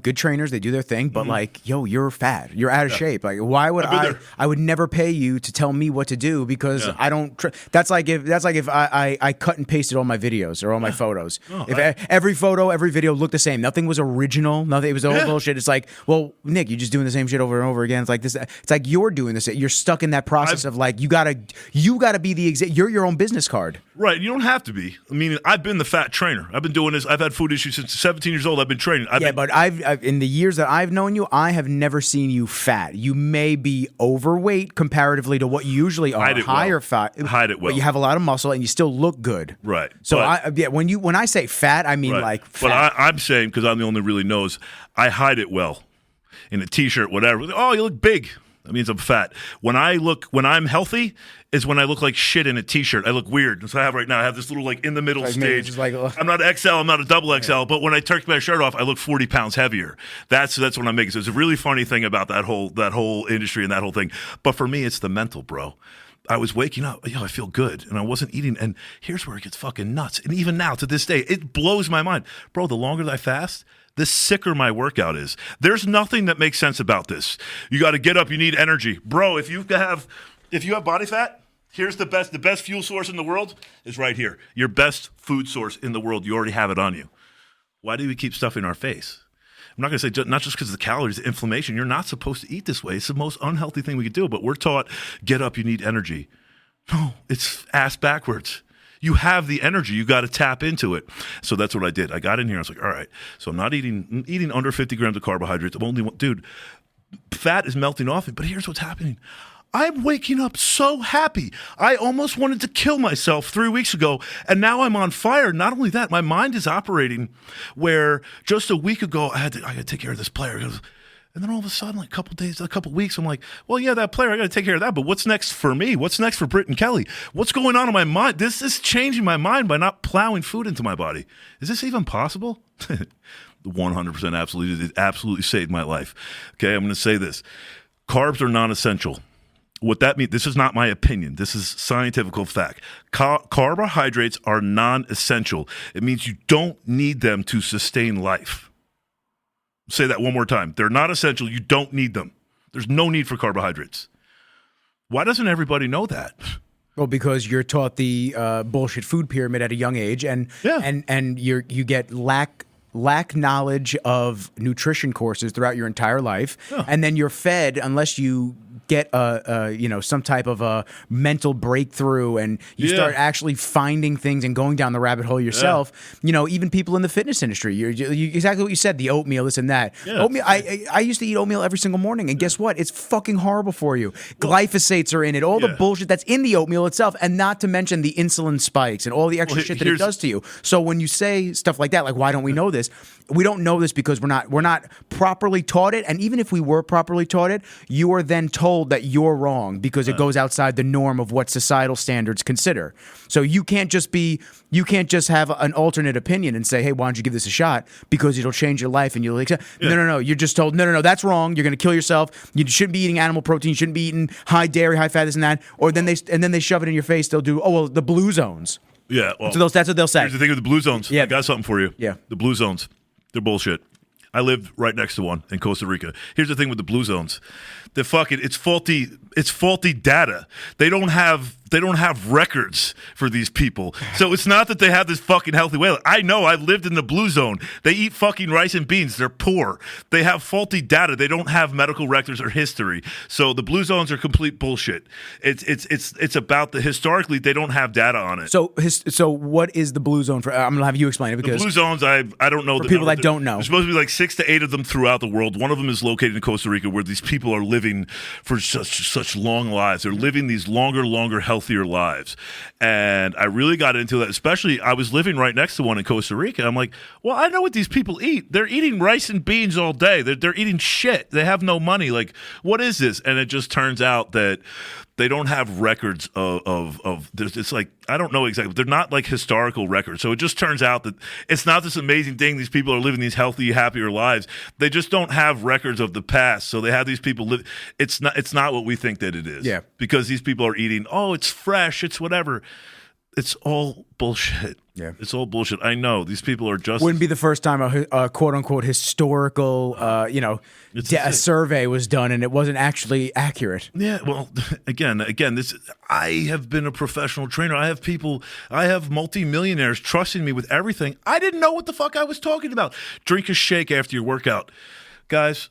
good trainers. They do their thing, but you're fat. You're out of shape. Like, why would I would never pay you to tell me what to do, because I don't. That's like if I cut and pasted all my videos or all my photos. Every photo, every video looked the same. Nothing was original. Nothing. It was all bullshit. It's like, well, Nick, you're just doing the same shit over and over again. It's like this. It's like you're doing this. You're stuck in that process of like you gotta be the you're your own business card. Right. You don't have to be. I mean, I've been the fat trainer. I've been doing this. I've had food issues since 17 years old. I've been training. But I've in the years that I've known you, I have never seen you fat. You may be overweight comparatively to what you usually are. Higher fat. Hide it well. But you have a lot of muscle and you still look good. Right. So when I say fat, I mean like fat. But I'm saying, because I'm the only really knows, I hide it well. In a t-shirt, whatever. Oh, you look big. That means I'm fat. When I'm healthy is when I look like shit in a t-shirt. I look weird. That's what I have right now. I have this little in the middle stage. I'm not XL. I'm not a double XL. But when I take my shirt off, I look 40 pounds heavier. That's what I'm making. So it's a really funny thing about that whole industry and that whole thing. But for me, it's the mental, bro. I was waking up, I feel good, and I wasn't eating. And here's where it gets fucking nuts. And even now, to this day, it blows my mind. Bro, the longer that I fast, the sicker my workout is. There's nothing that makes sense about this. You got to get up. You need energy. Bro, if you have body fat, here's the best fuel source in the world is right here. Your best food source in the world. You already have it on you. Why do we keep stuffing our face? I'm not going to say not just because of the calories, the inflammation. You're not supposed to eat this way. It's the most unhealthy thing we could do. But we're taught, get up, you need energy. No, it's ass backwards. You have the energy. You got to tap into it. So that's what I did. I got in here. I was like, all right. So I'm eating under 50 grams of carbohydrates. Dude, fat is melting off me. But here's what's happening. I'm waking up so happy. I almost wanted to kill myself 3 weeks ago, and now I'm on fire. Not only that, my mind is operating where just a week ago I got to take care of this player. And then all of a sudden, like a couple weeks, I'm like, well, yeah, that player, I got to take care of that. But what's next for me? What's next for Britton Kelley? What's going on in my mind? This is changing my mind by not plowing food into my body. Is this even possible? 100% it absolutely saved my life. Okay, I'm going to say this. Carbs are non-essential. What that means, this is not my opinion. This is scientific fact. Carbohydrates are non-essential. It means you don't need them to sustain life. Say that one more time. They're not essential. You don't need them. There's no need for carbohydrates. Why doesn't everybody know that? Well, because you're taught the bullshit food pyramid at a young age, and you get lack knowledge of nutrition courses throughout your entire life, and then you're fed unless you get some type of a mental breakthrough and you start actually finding things and going down the rabbit hole yourself. Even people in the fitness industry, you exactly what you said, the oatmeal, this and that. Oatmeal, I used to eat oatmeal every single morning, and guess what? It's fucking horrible for you. Glyphosates are in it, all the bullshit that's in the oatmeal itself, and not to mention the insulin spikes and all the extra shit that it does to you. So when you say stuff like that, like, why don't we know this? We don't know this because we're not properly taught it, and even if we were properly taught it, you are then told that you're wrong because it goes outside the norm of what societal standards consider. So you can't just have an alternate opinion and say, hey, why don't you give this a shot because it'll change your life and you'll accept. No. You're just told, no, that's wrong. You're going to kill yourself. You shouldn't be eating animal protein. You shouldn't be eating high dairy, high fat, this and that. Or then they shove it in your face. They'll do, the blue zones. Yeah. Well, so that's what they'll say. Here's the thing with the blue zones. Yeah. I got something for you. Yeah. The blue zones. They're bullshit. I lived right next to one in Costa Rica. Here's the thing with the blue zones. It's faulty data. They don't have records for these people. So it's not that they have this fucking healthy way. I know, I've lived in the blue zone. They eat fucking rice and beans. They're poor. They have faulty data. They don't have medical records or history. So the blue zones are complete bullshit. It's about historically they don't have data on it. So what is the blue zone for? I'm gonna have you explain it because the blue zones I don't know. For people that don't know, there's supposed to be like 6 to 8 of them throughout the world. One of them is located in Costa Rica, where these people are living for such long lives. They're living these longer, healthier lives. And I really got into that, especially I was living right next to one in Costa Rica. I'm like, well, I know what these people eat. They're eating rice and beans all day. They're eating shit. They have no money. Like, what is this? And it just turns out that they don't have records of it's like, I don't know exactly, but they're not like historical records. So it just turns out that it's not this amazing thing. These people are living these healthy, happier lives. They just don't have records of the past. So they have these people live. It's not what we think that it is. Yeah. Because these people are eating, it's fresh, it's whatever. It's all bullshit. Yeah. It's all bullshit. I know. These people are just... Wouldn't be the first time a quote-unquote historical, a survey was done and it wasn't actually accurate. Yeah, well, again, I have been a professional trainer. I have multimillionaires trusting me with everything. I didn't know what the fuck I was talking about. Drink a shake after your workout. Guys...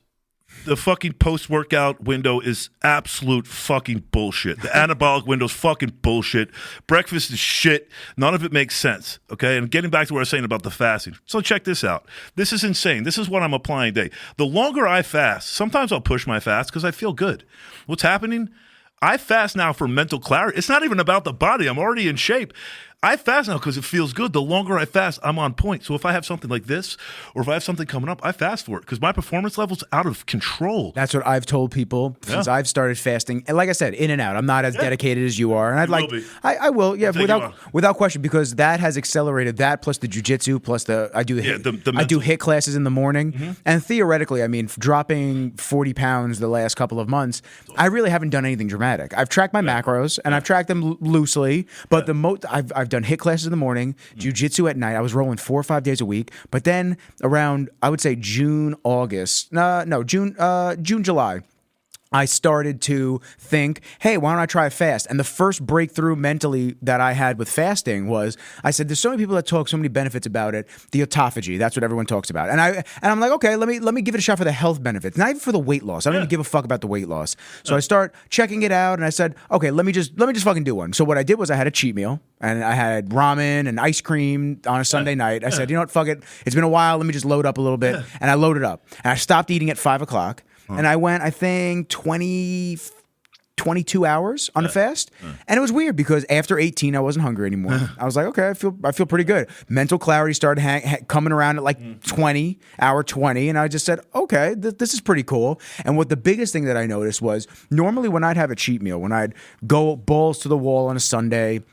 The fucking post-workout window is absolute fucking bullshit. The anabolic window is fucking bullshit. Breakfast is shit. None of it makes sense, okay? And getting back to what I was saying about the fasting. So check this out. This is insane. This is what I'm applying today. The longer I fast, sometimes I'll push my fast because I feel good. What's happening? I fast now for mental clarity. It's not even about the body. I'm already in shape. I fast now because it feels good. The longer I fast, I'm on point. So if I have something like this, or if I have something coming up, I fast for it because my performance level's out of control. That's what I've told people since I've started fasting. And like I said, in and out. I'm not as dedicated as you are, and I will, without question, because that has accelerated that plus the jiu-jitsu plus I do HIIT classes in the morning, and theoretically, I mean, dropping 40 pounds the last couple of months, I really haven't done anything dramatic. I've tracked my macros and I've tracked them loosely, but the most I've done HIIT classes in the morning, jiu-jitsu at night. I was rolling 4 or 5 days a week. But then around, I would say June, July, I started to think, hey, why don't I try a fast? And the first breakthrough mentally that I had with fasting was, I said, there's so many people that talk so many benefits about it. The autophagy, that's what everyone talks about. And I'm like, okay, let me give it a shot for the health benefits, not even for the weight loss. I don't even give a fuck about the weight loss. So I start checking it out, and I said, okay, let me just fucking do one. So what I did was I had a cheat meal, and I had ramen and ice cream on a Sunday night. I said, you know what, fuck it. It's been a while. Let me just load up a little bit. And I loaded up. And I stopped eating at 5 o'clock. And I went, I think, 22 hours on a fast. And it was weird because after 18, I wasn't hungry anymore. I was like, okay, I feel pretty good. Mental clarity started coming around at like hour 20. And I just said, okay, this is pretty cool. And what the biggest thing that I noticed was normally when I'd have a cheat meal, when I'd go balls to the wall on a Sunday,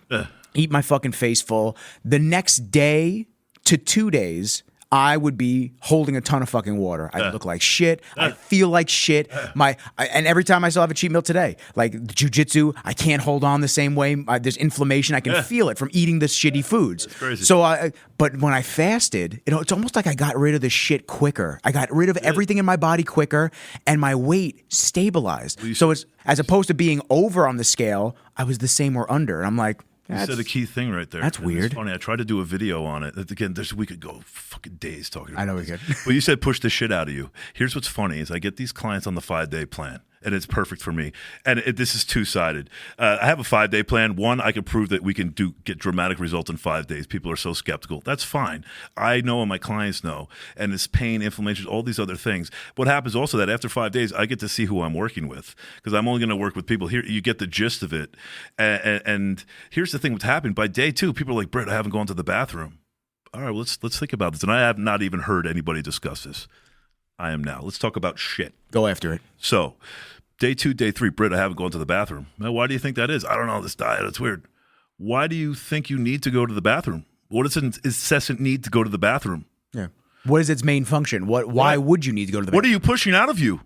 eat my fucking face full, the next day to 2 days, I would be holding a ton of fucking water. I look like shit. I feel like shit. And every time I still have a cheat meal today, like jiu-jitsu, I can't hold on the same way. There's inflammation. I can feel it from eating the shitty foods. That's crazy. So, but when I fasted, it's almost like I got rid of the shit quicker. I got rid of everything in my body quicker, and my weight stabilized. So it's as opposed to being over on the scale, I was the same or under. And I'm like, you said a key thing right there. That's weird. It's funny. I tried to do a video on it. Again, we could go fucking days talking about it. I know we could. But you said push the shit out of you. Here's what's funny is I get these clients on the 5-day plan, and it's perfect for me. And this is two-sided. I have a 5-day plan. One, I can prove that we can get dramatic results in 5 days. People are so skeptical. That's fine. I know and my clients know. And it's pain, inflammation, all these other things. What happens also that after 5 days, I get to see who I'm working with because I'm only going to work with people. Here, you get the gist of it. And here's the thing what's happened. By day 2, people are like, Britt, I haven't gone to the bathroom. All right, well, let's think about this. And I have not even heard anybody discuss this. I am now. Let's talk about shit. Go after it. So, day 2, day 3, Britt, I haven't gone to the bathroom. Now, why do you think that is? I don't know, this diet, it's weird. Why do you think you need to go to the bathroom? What is an incessant need to go to the bathroom? Yeah. What is its main function? Why would you need to go to the bathroom? What are you pushing out of you?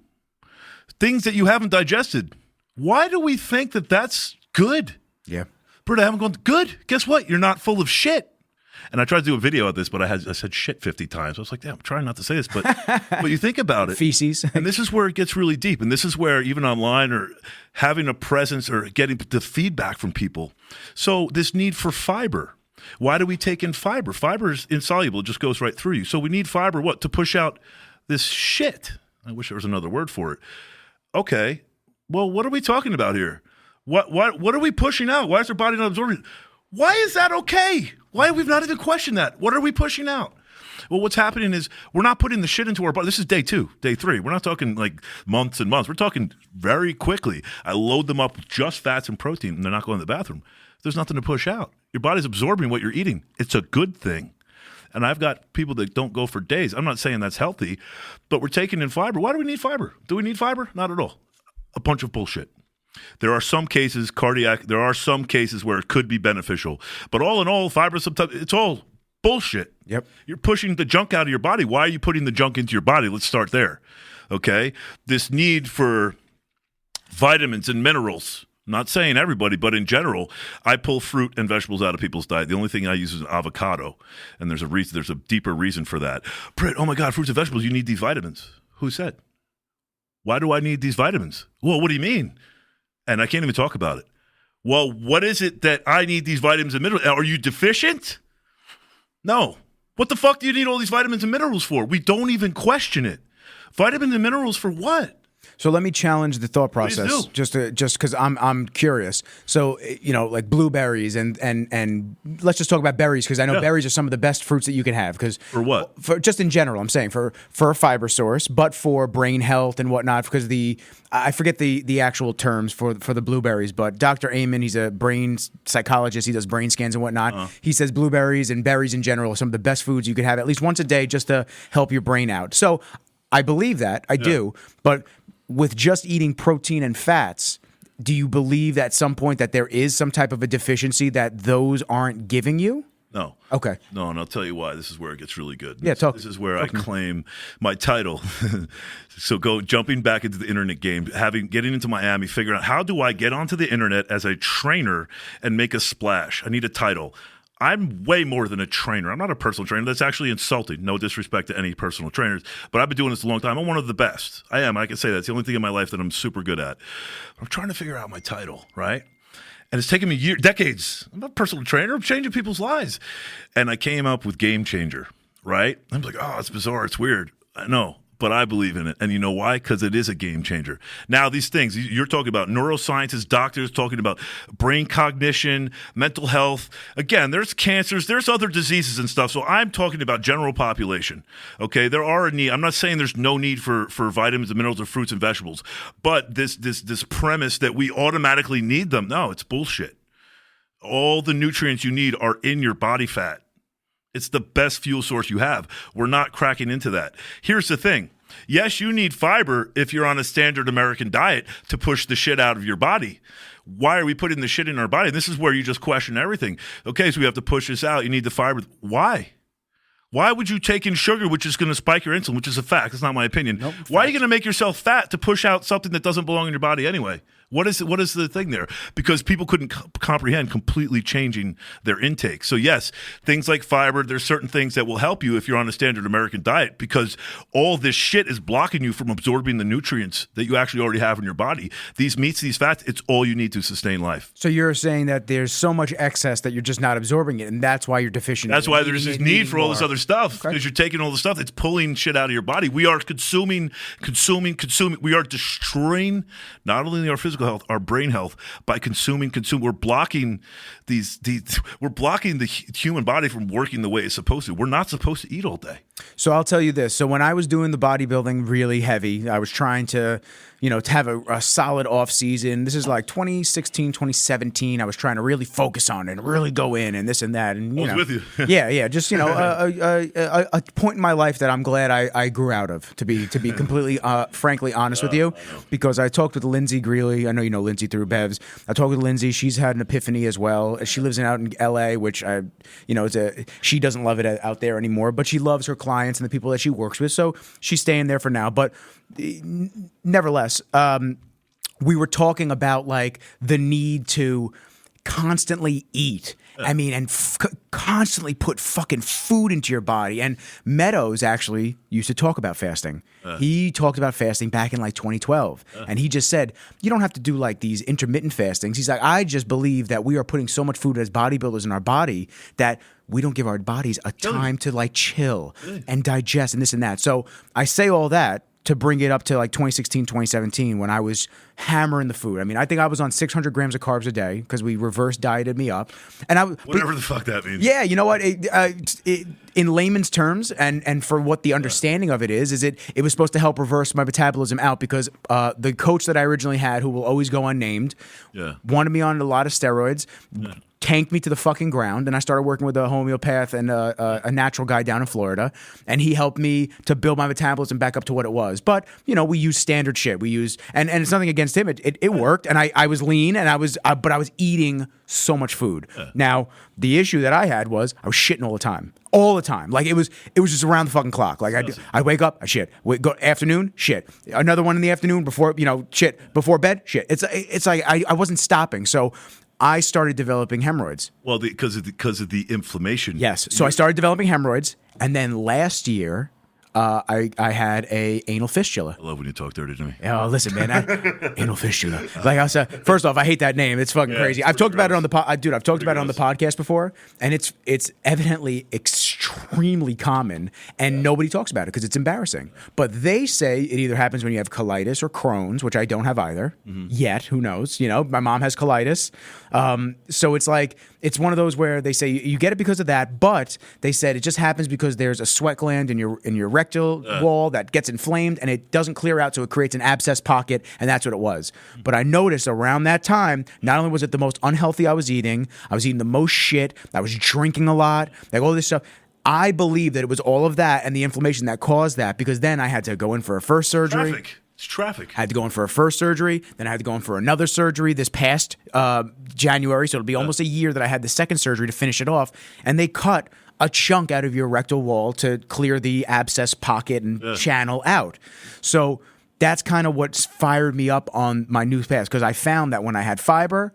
Things that you haven't digested. Why do we think that that's good? Yeah. Britt, I haven't gone. Good. Guess what? You're not full of shit. And I tried to do a video of this, but I said shit 50 times. I was like, damn, I'm trying not to say this, but you think about it. Feces. And this is where it gets really deep. And this is where even online or having a presence or getting the feedback from people. So this need for fiber. Why do we take in fiber? Fiber is insoluble. It just goes right through you. So we need fiber, what? To push out this shit. I wish there was another word for it. Okay. Well, what are we talking about here? What are we pushing out? Why is our body not absorbing? Why is that okay? Why have we not even questioned that? What are we pushing out? Well, what's happening is we're not putting the shit into our body. This is day 2, day 3. We're not talking like months and months. We're talking very quickly. I load them up with just fats and protein, and they're not going to the bathroom. There's nothing to push out. Your body's absorbing what you're eating. It's a good thing. And I've got people that don't go for days. I'm not saying that's healthy, but we're taking in fiber. Why do we need fiber? Do we need fiber? Not at all. A bunch of bullshit. There are some cases, there are some cases where it could be beneficial. But all in all, fiber, sometimes it's all bullshit. Yep. You're pushing the junk out of your body. Why are you putting the junk into your body? Let's start there. Okay? This need for vitamins and minerals. I'm not saying everybody, but in general, I pull fruit and vegetables out of people's diet. The only thing I use is an avocado. And there's a deeper reason for that. Britt, oh my God, fruits and vegetables, you need these vitamins. Who said? Why do I need these vitamins? Well, what do you mean? And I can't even talk about it. Well, what is it that I need these vitamins and minerals? Are you deficient? No. What the fuck do you need all these vitamins and minerals for? We don't even question it. Vitamins and minerals for what? So let me challenge the thought process, just because I'm curious. So like blueberries and let's just talk about berries because I know berries are some of the best fruits that you can have. Because for what? For just in general, I'm saying for a fiber source, but for brain health and whatnot. Because I forget the actual terms for the blueberries, but Dr. Amen, he's a brain psychologist. He does brain scans and whatnot. He says blueberries and berries in general are some of the best foods you could have at least once a day just to help your brain out. So I believe that. I do, but with just eating protein and fats, do you believe at some point that there is some type of a deficiency that those aren't giving you? No. Okay. No, and I'll tell you why. This is where it gets really good. Yeah, This is where I claim my title. So jumping back into the internet game, getting into Miami, figuring out how do I get onto the internet as a trainer and make a splash? I need a title. I'm way more than a trainer. I'm not a personal trainer. That's actually insulting. No disrespect to any personal trainers, but I've been doing this a long time. I'm one of the best. I am. I can say that. It's the only thing in my life that I'm super good at. I'm trying to figure out my title, right? And it's taken me decades. I'm not a personal trainer. I'm changing people's lives. And I came up with Game Changer, right? I'm like, oh, it's bizarre. It's weird. I know. But I believe in it. And you know why? Because it is a game changer. Now, these things, you're talking about neuroscientists, doctors, talking about brain cognition, mental health. Again, there's cancers, there's other diseases and stuff. So I'm talking about general population. Okay, there are a need. I'm not saying there's no need for vitamins and minerals or fruits and vegetables. But this premise that we automatically need them, no, it's bullshit. All the nutrients you need are in your body fat. It's the best fuel source you have. We're not cracking into that. Here's the thing. Yes, you need fiber if you're on a standard American diet to push the shit out of your body. Why are we putting the shit in our body? This is where you just question everything. Okay, so we have to push this out. You need the fiber. Why? Why would you take in sugar, which is going to spike your insulin, which is a fact? It's not my opinion. Nope, why are you going to make yourself fat to push out something that doesn't belong in your body anyway? What is the thing there? Because people couldn't comprehend completely changing their intake. So yes, things like fiber, there's certain things that will help you if you're on a standard American diet, because all this shit is blocking you from absorbing the nutrients that you actually already have in your body. These meats, these fats, it's all you need to sustain life. So you're saying that there's so much excess that you're just not absorbing it, and that's why you're deficient. That's why there's this need for all this other stuff, because you're taking all the stuff that's pulling shit out of your body. We are consuming. We are destroying not only our physical health, our brain health by consuming. We're blocking we're blocking the human body from working the way it's supposed to. We're not supposed to eat all day. So I'll tell you this. So when I was doing the bodybuilding really heavy, I was trying to have a solid off season. This is like 2016, 2017. I was trying to really focus on it and really go in and this and that. And I was with you. yeah. Just a point in my life that I'm glad I grew out of. To be completely frankly honest with you, because I talked with Lindsay Greeley. I know you know Lindsay through Bevs. I talked with Lindsay. She's had an epiphany as well. She lives out in LA, which she doesn't love it out there anymore, but she loves her clients and the people that she works with. So she's staying there for now. But nevertheless, we were talking about like the need to constantly eat. I mean, and constantly put fucking food into your body. And Meadows actually used to talk about fasting. He talked about fasting back in like 2012. And he just said, you don't have to do like these intermittent fastings. He's like, I just believe that we are putting so much food as bodybuilders in our body that we don't give our bodies a time to like chill and digest and this and that. So I say all that to bring it up to like 2016, 2017 when I was hammering the food. I mean, I think I was on 600 grams of carbs a day because we reverse dieted me up. And whatever the fuck that means. Yeah, you know what? In layman's terms, and for what the understanding of it is it was supposed to help reverse my metabolism out because the coach that I originally had, who will always go unnamed, wanted me on a lot of steroids. Tanked me to the fucking ground, and I started working with a homeopath and a natural guy down in Florida, and he helped me to build my metabolism back up to what it was. But we use standard shit. We use and it's nothing against him. It worked, and I was lean, and but I was eating so much food. Now the issue that I had was I was shitting all the time. Like it was just around the fucking clock. Like I wake up, I shit. Go afternoon, shit. Another one in the afternoon before shit. Before bed, shit. It's like I wasn't stopping. So I started developing hemorrhoids. Well, because of the inflammation. Yes. So I started developing hemorrhoids, and then last year, I had a anal fistula. I love when you talk dirty to me. Oh, listen, man, anal fistula. Like I said, first off, I hate that name. It's fucking crazy. I've talked about it on the I've talked about it on the podcast before, and it's evidently extremely common, and nobody talks about it because it's embarrassing. But they say it either happens when you have colitis or Crohn's, which I don't have either yet. Who knows? My mom has colitis, so it's like it's one of those where they say you get it because of that, but they said it just happens because there's a sweat gland in your rectal wall that gets inflamed and it doesn't clear out, so it creates an abscess pocket, and that's what it was. But I noticed around that time, not only was it the most unhealthy I was eating the most shit, I was drinking a lot, like all this stuff. I believe that it was all of that and the inflammation that caused that, because then I had to go in for a first surgery. It's traffic. I had to go in for a first surgery, then I had to go in for another surgery this past January, so it'll be almost a year that I had the second surgery to finish it off, and they cut a chunk out of your rectal wall to clear the abscess pocket and channel out. So that's kind of what's fired me up on my new path, because I found that when I had fiber,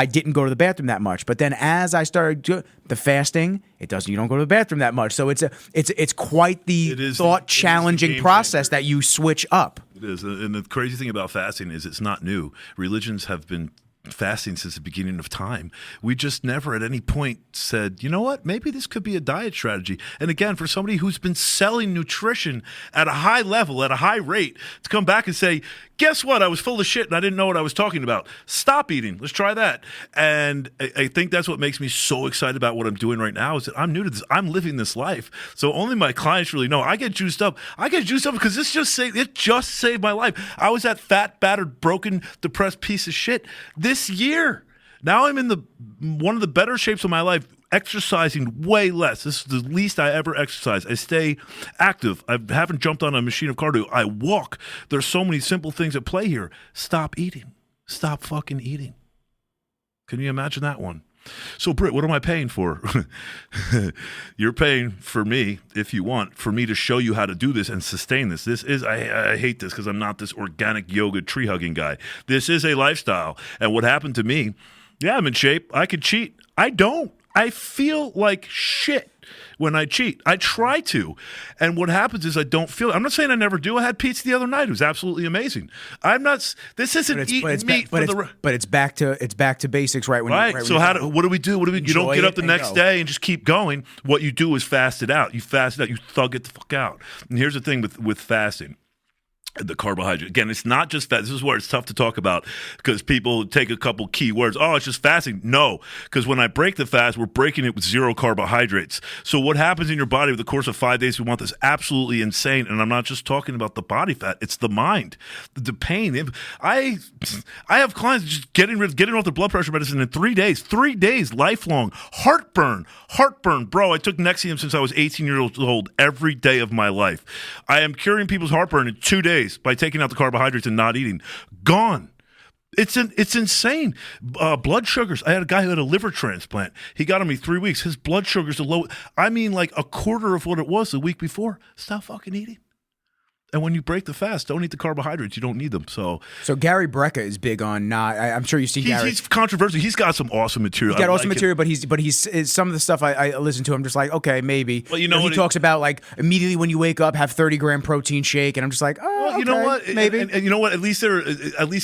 I didn't go to the bathroom that much. But then as I started the fasting, you don't go to the bathroom that much. So it's quite the thought challenging process that you switch up. It is. And the crazy thing about fasting is it's not new. Religions have been fasting since the beginning of time. We just never at any point said, you know what, maybe this could be a diet strategy. And again, for somebody who's been selling nutrition at a high level, at a high rate, to come back and say, guess what, I was full of shit and I didn't know what I was talking about. Stop eating. Let's try that. And I think that's what makes me so excited about what I'm doing right now is that I'm new to this. I'm living this life. So only my clients really know. I get juiced up. Because it just saved my life. I was that fat, battered, broken, depressed piece of shit this year. Now I'm in one of the better shapes of my life, exercising way less. This is the least I ever exercise. I stay active. I haven't jumped on a machine of cardio. I walk. There's so many simple things at play here. Stop eating. Stop fucking eating. Can you imagine that one? So, Britt, what am I paying for? You're paying for me, if you want, for me to show you how to do this and sustain this. I hate this because I'm not this organic yoga tree-hugging guy. This is a lifestyle. And what happened to me, yeah, I'm in shape. I could cheat. I don't. I feel like shit when I cheat. I try to. And what happens is I don't feel it. I'm not saying I never do. I had pizza the other night. It was absolutely amazing. This isn't eating meat but it's back to basics right when right. You, so what do we do? You don't get up the next day and just keep going. What you do is fast it out. You fast it out. You thug it the fuck out. And here's the thing with fasting. The carbohydrate. Again, it's not just fat. This is where it's tough to talk about because people take a couple key words. Oh, it's just fasting. No, because when I break the fast, we're breaking it with 0 carbohydrates. So what happens in your body over the course of 5 days we want is absolutely insane. And I'm not just talking about the body fat. It's the mind, the pain. I have clients just getting off their blood pressure medicine in 3 days. 3 days, lifelong. Heartburn. Bro, I took Nexium since I was 18 years old every day of my life. I am curing people's heartburn in 2 days. By taking out the carbohydrates and not eating. Gone. It's insane. Blood sugars. I had a guy who had a liver transplant. He got on me 3 weeks. His blood sugars are low. I mean, like a quarter of what it was the week before. Stop fucking eating. And when you break the fast, don't eat the carbohydrates. You don't need them. So Gary Brecka is big on not. I'm sure you've seen Gary. He's controversial. He's got some awesome material. He's got awesome material, but he's some of the stuff I listen to. I'm just like, okay, maybe. Well, you know he talks about like immediately when you wake up, have 30-gram protein shake, and I'm just like, oh, well, you know what? Maybe. And you know what? At least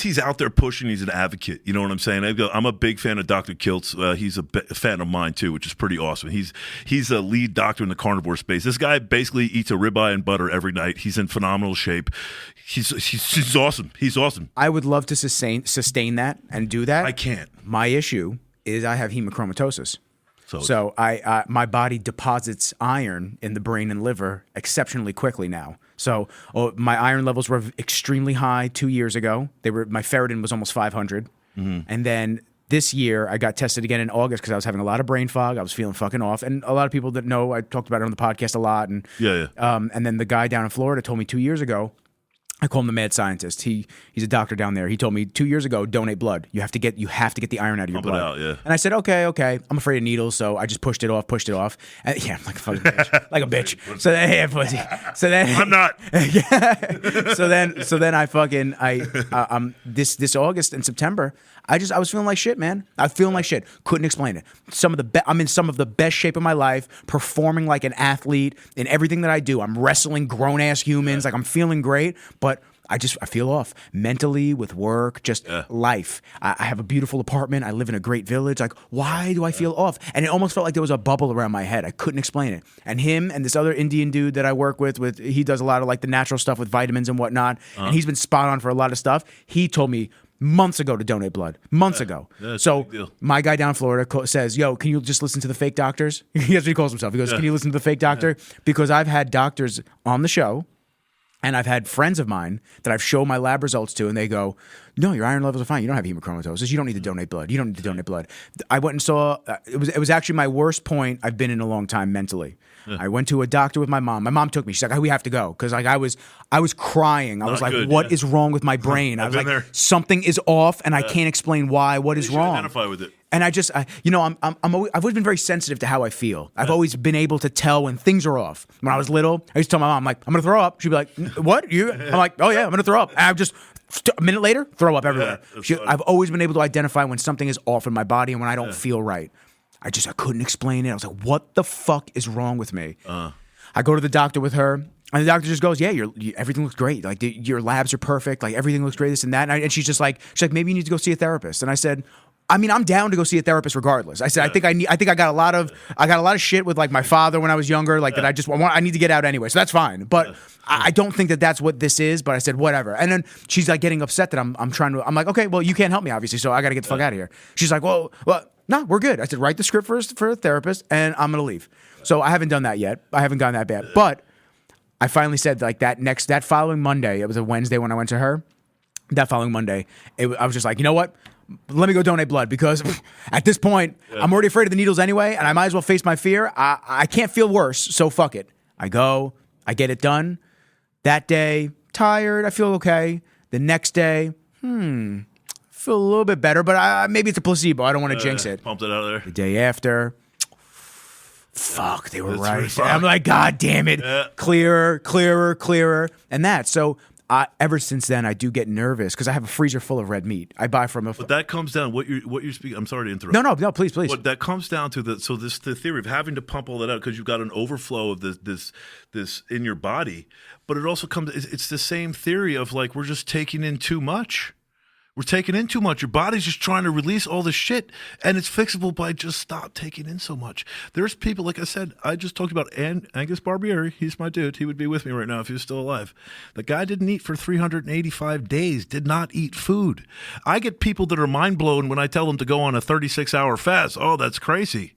he's out there pushing. He's an advocate. You know what I'm saying? I'm a big fan of Dr. Kiltz. He's a fan of mine too, which is pretty awesome. He's a lead doctor in the carnivore space. This guy basically eats a ribeye and butter every night. He's in phenomenal shape. He's awesome. He's awesome. I would love to sustain that and do that. I can't. My issue is I have hemochromatosis. So my body deposits iron in the brain and liver exceptionally quickly now. So my iron levels were extremely high 2 years ago. My ferritin was almost 500. Mm-hmm. And then this year, I got tested again in August because I was having a lot of brain fog. I was feeling fucking off. And a lot of people that know, I talked about it on the podcast a lot. And and then the guy down in Florida told me 2 years ago, I call him the mad scientist. He's a doctor down there. He told me 2 years ago, donate blood. You have to get the iron out of your blood. Out, yeah. And I said, okay. I'm afraid of needles, so I just pushed it off. And, yeah, I'm like a fucking bitch. Like a bitch. So then, yeah, pussy. So then I'm not. Yeah. So then this August and September, I was feeling like shit, man. I was feeling like shit. Couldn't explain it. I'm in some of the best shape of my life, performing like an athlete in everything that I do. I'm wrestling grown ass humans. Like I'm feeling great, but I feel off mentally with work, just life. I have a beautiful apartment. I live in a great village. Like, why do I feel off? And it almost felt like there was a bubble around my head. I couldn't explain it. And him and this other Indian dude that I work with he does a lot of like the natural stuff with vitamins and whatnot. And he's been spot on for a lot of stuff. He told me months ago to donate blood. Months ago. So my guy down in Florida says, yo, can you just listen to the fake doctors? That's what he calls himself. He goes, can you listen to the fake doctor? Because I've had doctors on the show and I've had friends of mine that I've shown my lab results to, and they go, no, your iron levels are fine. You don't have hemochromatosis. You don't need to donate blood. You don't need to donate blood. I went and saw, it was actually my worst point I've been in a long time mentally. I went to a doctor with my mom. My mom took me. She's like, we have to go. Because like I was crying. I was like, what is wrong with my brain? I was like, something is off and I can't explain why. What is wrong? Identify with it. And I've always been very sensitive to how I feel. I've always been able to tell when things are off. When I was little, I used to tell my mom, I'm like, I'm going to throw up. She'd be like, what? You? I'm like, oh yeah, I'm going to throw up. And I've just, a minute later, throw up everywhere. I've always been able to identify when something is off in my body and when I don't feel right. I couldn't explain it. I was like, what the fuck is wrong with me? I go to the doctor with her. And the doctor just goes, yeah, everything looks great. Like your labs are perfect. Like everything looks great, this and that. And she's like, maybe you need to go see a therapist. And I said, I mean, I'm down to go see a therapist regardless. I said, I think I got a lot of shit with like my father when I was younger, like that I need to get out anyway. So that's fine. But I don't think that that's what this is. But I said, whatever. And then she's like getting upset that I'm like, okay, well, you can't help me obviously, so I got to get the fuck out of here. She's like, well, no, we're good. I said, write the script for a therapist, and I'm gonna leave. So I haven't done that yet. I haven't gone that bad, but I finally said like that following Monday. It was a Wednesday when I went to her. That following Monday, I was just like, you know what? Let me go donate blood because at this point, I'm already afraid of the needles anyway, and I might as well face my fear. I can't feel worse, so fuck it. I go, I get it done. That day, tired, I feel okay. The next day, feel a little bit better, but maybe it's a placebo. I don't want to jinx it. Pumped it out of there. The day after, fuck, they were right. I'm like, God damn it. Clearer. And that, so ever since then, I do get nervous because I have a freezer full of red meat. I buy from a. But that comes down what you're speaking. I'm sorry to interrupt. No, please. But that comes down to the theory of having to pump all that out because you've got an overflow of this in your body. But it also comes. It's the same theory of like we're just taking in too much. We're taking in too much. Your body's just trying to release all this shit, and it's fixable by just stop taking in so much. There's people, like I said, I just talked about Angus Barbieri. He's my dude. He would be with me right now if he was still alive. The guy didn't eat for 385 days, did not eat food. I get people that are mind blown when I tell them to go on a 36-hour fast. Oh, that's crazy.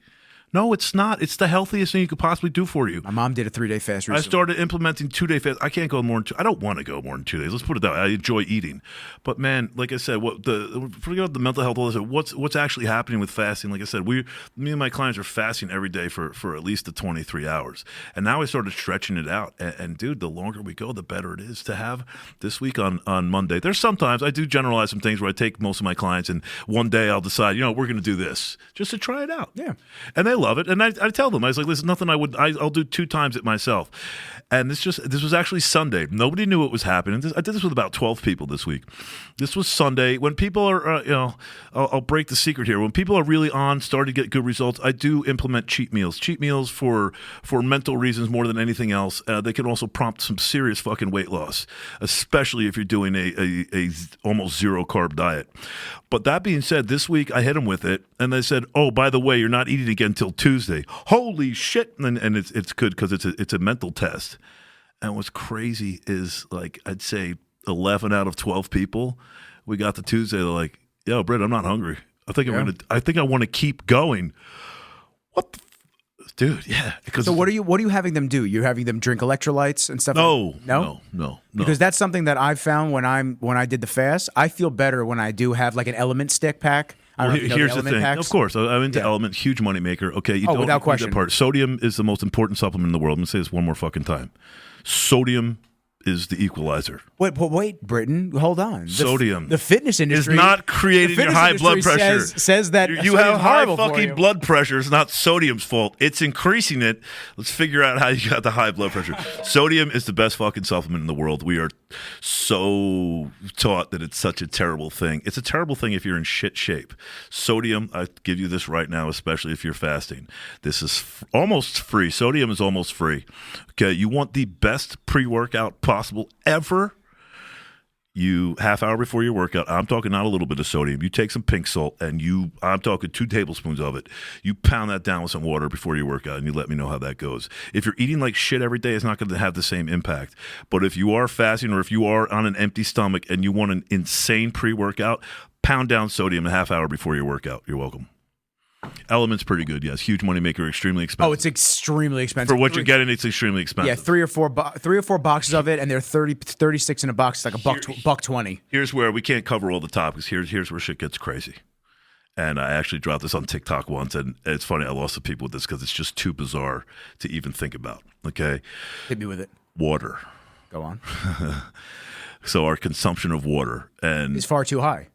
No, it's not. It's the healthiest thing you could possibly do for you. My mom did a 3-day fast recently. I started implementing 2-day fast. I can't go more than 2. I don't want to go more than 2 days. Let's put it that way. I enjoy eating. But man, like I said, forget about the mental health, all this. What's actually happening with fasting? Like I said, me and my clients are fasting every day for at least the 23 hours. And now I started stretching it out. And dude, the longer we go, the better it is to have this week on Monday. There's sometimes I do generalize some things where I take most of my clients and one day I'll decide, we're going to do this just to try it out. Yeah. And they love it, and I tell them, I was like, "This is nothing I'll do 2 times it myself." And this was actually Sunday. Nobody knew what was happening. I did this with about 12 people this week. This was Sunday when people are, I'll break the secret here. When people are really starting to get good results, I do implement cheat meals. Cheat meals for mental reasons more than anything else. They can also prompt some serious fucking weight loss, especially if you're doing a almost zero carb diet. But that being said, this week I hit them with it, and they said, "Oh, by the way, you're not eating again until Tuesday." Holy shit! And it's good because it's a mental test. And what's crazy is like I'd say 11 out of 12 people, we got to Tuesday. They're like, "Yo, Britt, I'm not hungry. I think I want to keep going." What the dude, yeah. So what are you having them do? You're having them drink electrolytes and stuff? No. Because that's something that I've found when I did the fast. I feel better when I do have like an element stick pack. Here's the thing. Packs. Of course, I'm into Element, huge moneymaker. Okay, you don't without question. Sodium is the most important supplement in the world. I'm gonna say this one more fucking time. Sodium is the equalizer. Wait, Britton, hold on. Sodium. The fitness industry is not creating your high blood pressure. Says that you have high fucking blood pressure. It's not sodium's fault. It's increasing it. Let's figure out how you got the high blood pressure. Sodium is the best fucking supplement in the world. We are so taught that it's such a terrible thing. It's a terrible thing if you're in shit shape. Sodium, I give you this right now, especially if you're fasting. This is almost free. Sodium is almost free. Okay, you want the best pre-workout possible ever. You half hour before your workout, I'm talking not a little bit of sodium. You take some pink salt and I'm talking 2 tablespoons of it. You pound that down with some water before your workout and you let me know how that goes. If you're eating like shit every day, it's not going to have the same impact. But if you are fasting or if you are on an empty stomach and you want an insane pre-workout, pound down sodium a half hour before your workout. You're welcome. Element's pretty good, yes. Huge moneymaker, extremely expensive. Oh, it's extremely expensive. For what you're getting, it's extremely expensive. Yeah, 3 or 4 boxes of it, and they're 36 in a box. It's like $1.20. Here's where we can't cover all the topics. Here's where shit gets crazy. And I actually dropped this on TikTok once, and it's funny. I lost some people with this because it's just too bizarre to even think about. Okay, hit me with it. Water. Go on. So our consumption of water and is far too high.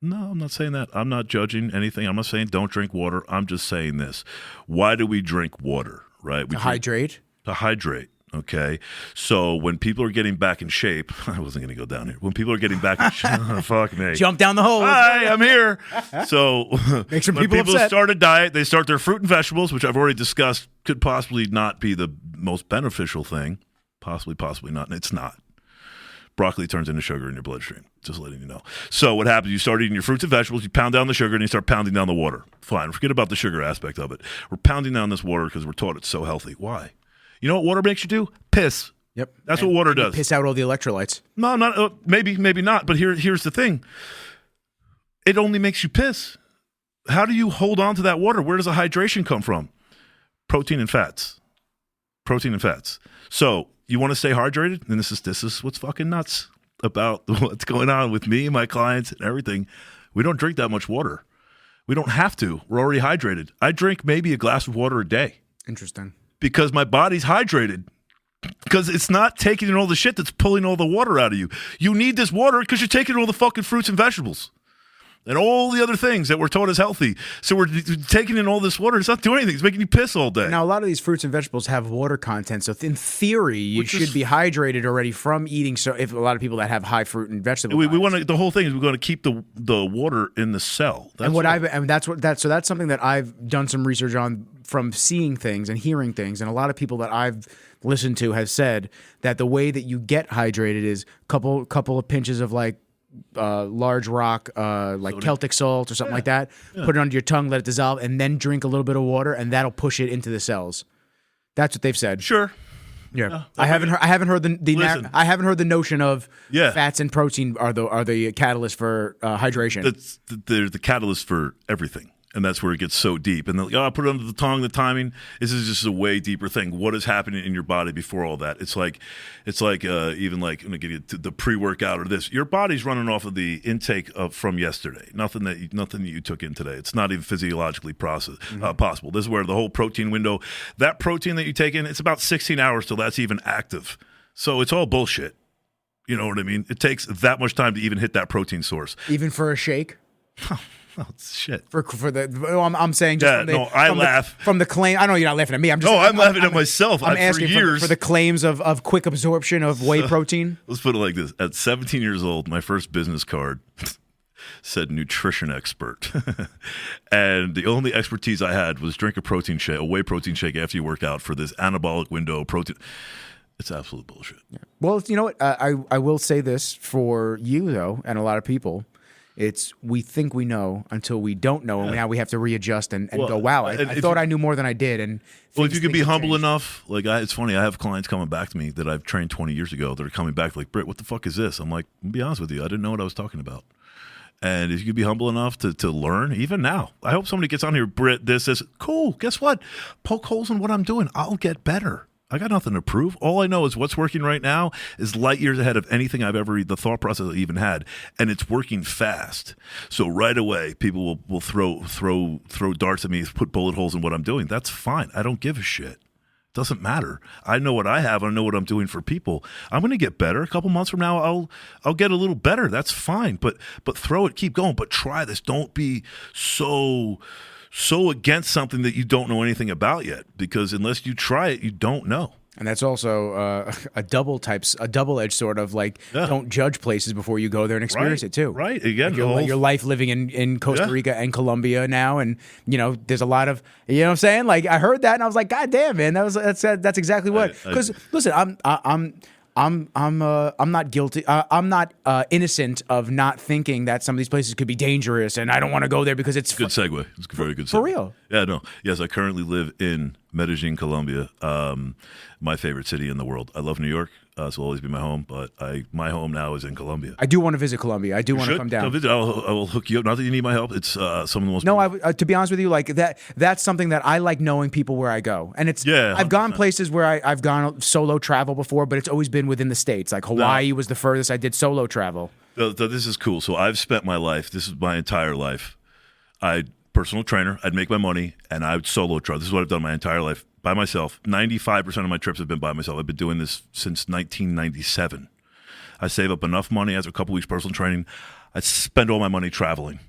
No, I'm not saying that. I'm not judging anything. I'm not saying don't drink water. I'm just saying this. Why do we drink water, right? To hydrate? To hydrate, okay? So when people are getting back in shape, I wasn't going to go down here. When people are getting back in shape, fuck me. Jump down the hole. Hi, I'm here. So make some when people upset. start a diet, they start their fruit and vegetables, which I've already discussed could possibly not be the most beneficial thing. Possibly not. And it's not. Broccoli turns into sugar in your bloodstream, just letting you know. So what happens, you start eating your fruits and vegetables, you pound down the sugar, and you start pounding down the water. Fine, forget about the sugar aspect of it. We're pounding down this water because we're taught it's so healthy. Why? You know what water makes you do? Piss. Yep. That's what water does. Piss out all the electrolytes. No, not maybe not, but here's the thing. It only makes you piss. How do you hold on to that water? Where does the hydration come from? Protein and fats. So you want to stay hydrated? And this is what's fucking nuts about what's going on with me, my clients, and everything. We don't drink that much water. We don't have to. We're already hydrated. I drink maybe a glass of water a day. Interesting. Because my body's hydrated. Because it's not taking in all the shit that's pulling all the water out of you. You need this water because you're taking all the fucking fruits and vegetables. And all the other things that we're taught is healthy. So we're taking in all this water. It's not doing anything. It's making you piss all day. Now, a lot of these fruits and vegetables have water content. So in theory, you should be hydrated already from eating. So if a lot of people that have high fruit and vegetable we want to, the whole thing is we're going to keep the water in the cell. That's something that I've done some research on from seeing things and hearing things. And a lot of people that I've listened to have said that the way that you get hydrated is couple of pinches of like large rock, like Celtic salt or something like that. Yeah. Put it under your tongue, let it dissolve, and then drink a little bit of water, and that'll push it into the cells. That's what they've said. Sure. Yeah. I haven't heard the notion of fats and protein are the catalyst for hydration. They're the catalyst for everything. And that's where it gets so deep. And they're like, I put it under the tongue, the timing. This is just a way deeper thing. What is happening in your body before all that? It's like even like, I'm going to give you the pre-workout or this. Your body's running off of the intake from yesterday. Nothing that you took in today. It's not even physiologically possible. This is where the whole protein window, that protein that you take in, it's about 16 hours till that's even active. So it's all bullshit. You know what I mean? It takes that much time to even hit that protein source. Even for a shake? Oh, it's shit. I'm saying just I laugh from the claim. I know you're not laughing at me. I'm laughing at myself. I'm asking for years for the claims of quick absorption of whey protein. Let's put it like this: at 17 years old, my first business card said nutrition expert, and the only expertise I had was drink a whey protein shake after you work out for this anabolic window protein. It's absolute bullshit. Yeah. Well, you know what? I will say this for you though, and a lot of people. It's we think we know until we don't know, and now we have to readjust and go, wow, I thought I knew more than I did. And if you could be humble enough, like it's funny, I have clients coming back to me that I've trained 20 years ago that are coming back like, Britt, what the fuck is this? I'm like, I'll be honest with you, I didn't know what I was talking about. And if you could be humble enough to learn, even now, I hope somebody gets on here, Britt, this, cool, guess what? Poke holes in what I'm doing, I'll get better. I got nothing to prove. All I know is what's working right now is light years ahead of anything the thought process I even had, and it's working fast. So right away, people will throw darts at me, put bullet holes in what I'm doing. That's fine. I don't give a shit. It doesn't matter. I know what I have. I know what I'm doing for people. I'm going to get better. A couple months from now, I'll get a little better. That's fine. But throw it, keep going. But try this. Don't be so against something that you don't know anything about yet, because unless you try it, you don't know. And that's also a double-edged sort of like don't judge places before you go there and experience it too. Right. Again, like your life living in Costa Rica and Colombia now, and there's a lot of what I'm saying. Like I heard that and I was like, God damn, man, that's exactly what. Because listen, I'm not guilty. I'm not innocent of not thinking that some of these places could be dangerous, and I don't want to go there because it's good segue. It's a very good segue. For real. Yeah, no. Yes, I currently live in Medellin, Colombia, my favorite city in the world. I love New York. This will always be my home, but my home now is in Colombia. I do want to visit Colombia. I do want to come down. Come visit. I will hook you up. Not that you need my help. It's some of the most. No, to be honest with you, like that's something that I like knowing people where I go, and it's. Yeah, 100%. I've gone places where I've gone solo travel before, but it's always been within the States. Like Hawaii was the furthest I did solo travel. This is cool. So I've spent my life. This is my entire life. Personal trainer. I'd make my money, and I would solo travel. This is what I've done my entire life. By myself. 95% of my trips have been by myself. I've been doing this since 1997. I save up enough money after a couple weeks personal training. I spend all my money traveling.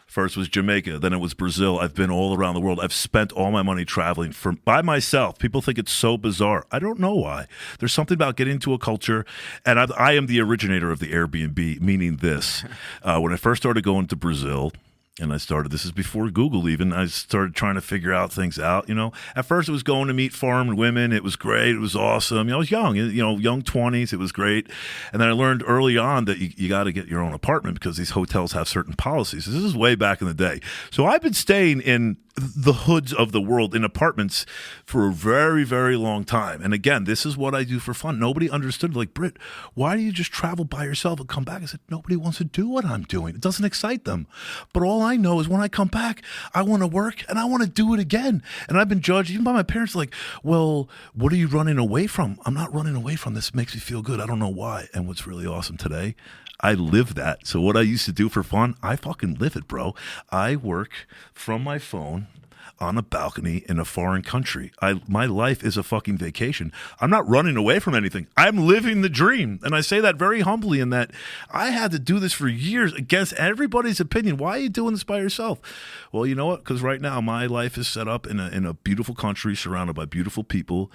First was Jamaica, then it was Brazil. I've been all around the world. I've spent all my money traveling by myself. People think it's so bizarre. I don't know why. There's something about getting into a culture, and I am the originator of the Airbnb, meaning this. When I first started going to Brazil, and this is before Google even, I started trying to figure out things out, At first it was going to meet foreign women. It was great. It was awesome. I was young, young 20s. It was great. And then I learned early on that you got to get your own apartment because these hotels have certain policies. This is way back in the day. So I've been staying in the hoods of the world in apartments for a very, very long time. And again, this is what I do for fun. Nobody understood, like, Britt, why do you just travel by yourself and come back? I said, nobody wants to do what I'm doing. It doesn't excite them. But all I know is when I come back, I want to work and I want to do it again. And I've been judged even by my parents, like, well, what are you running away from? I'm not running away from this. It makes me feel good. I don't know why. And what's really awesome today, I live that. So what I used to do for fun, I fucking live it, bro. I work from my phone on a balcony in a foreign country. My life is a fucking vacation. I'm not running away from anything. I'm living the dream. And I say that very humbly in that I had to do this for years against everybody's opinion. Why are you doing this by yourself? Well, you know what? Because right now my life is set up in a beautiful country surrounded by beautiful people.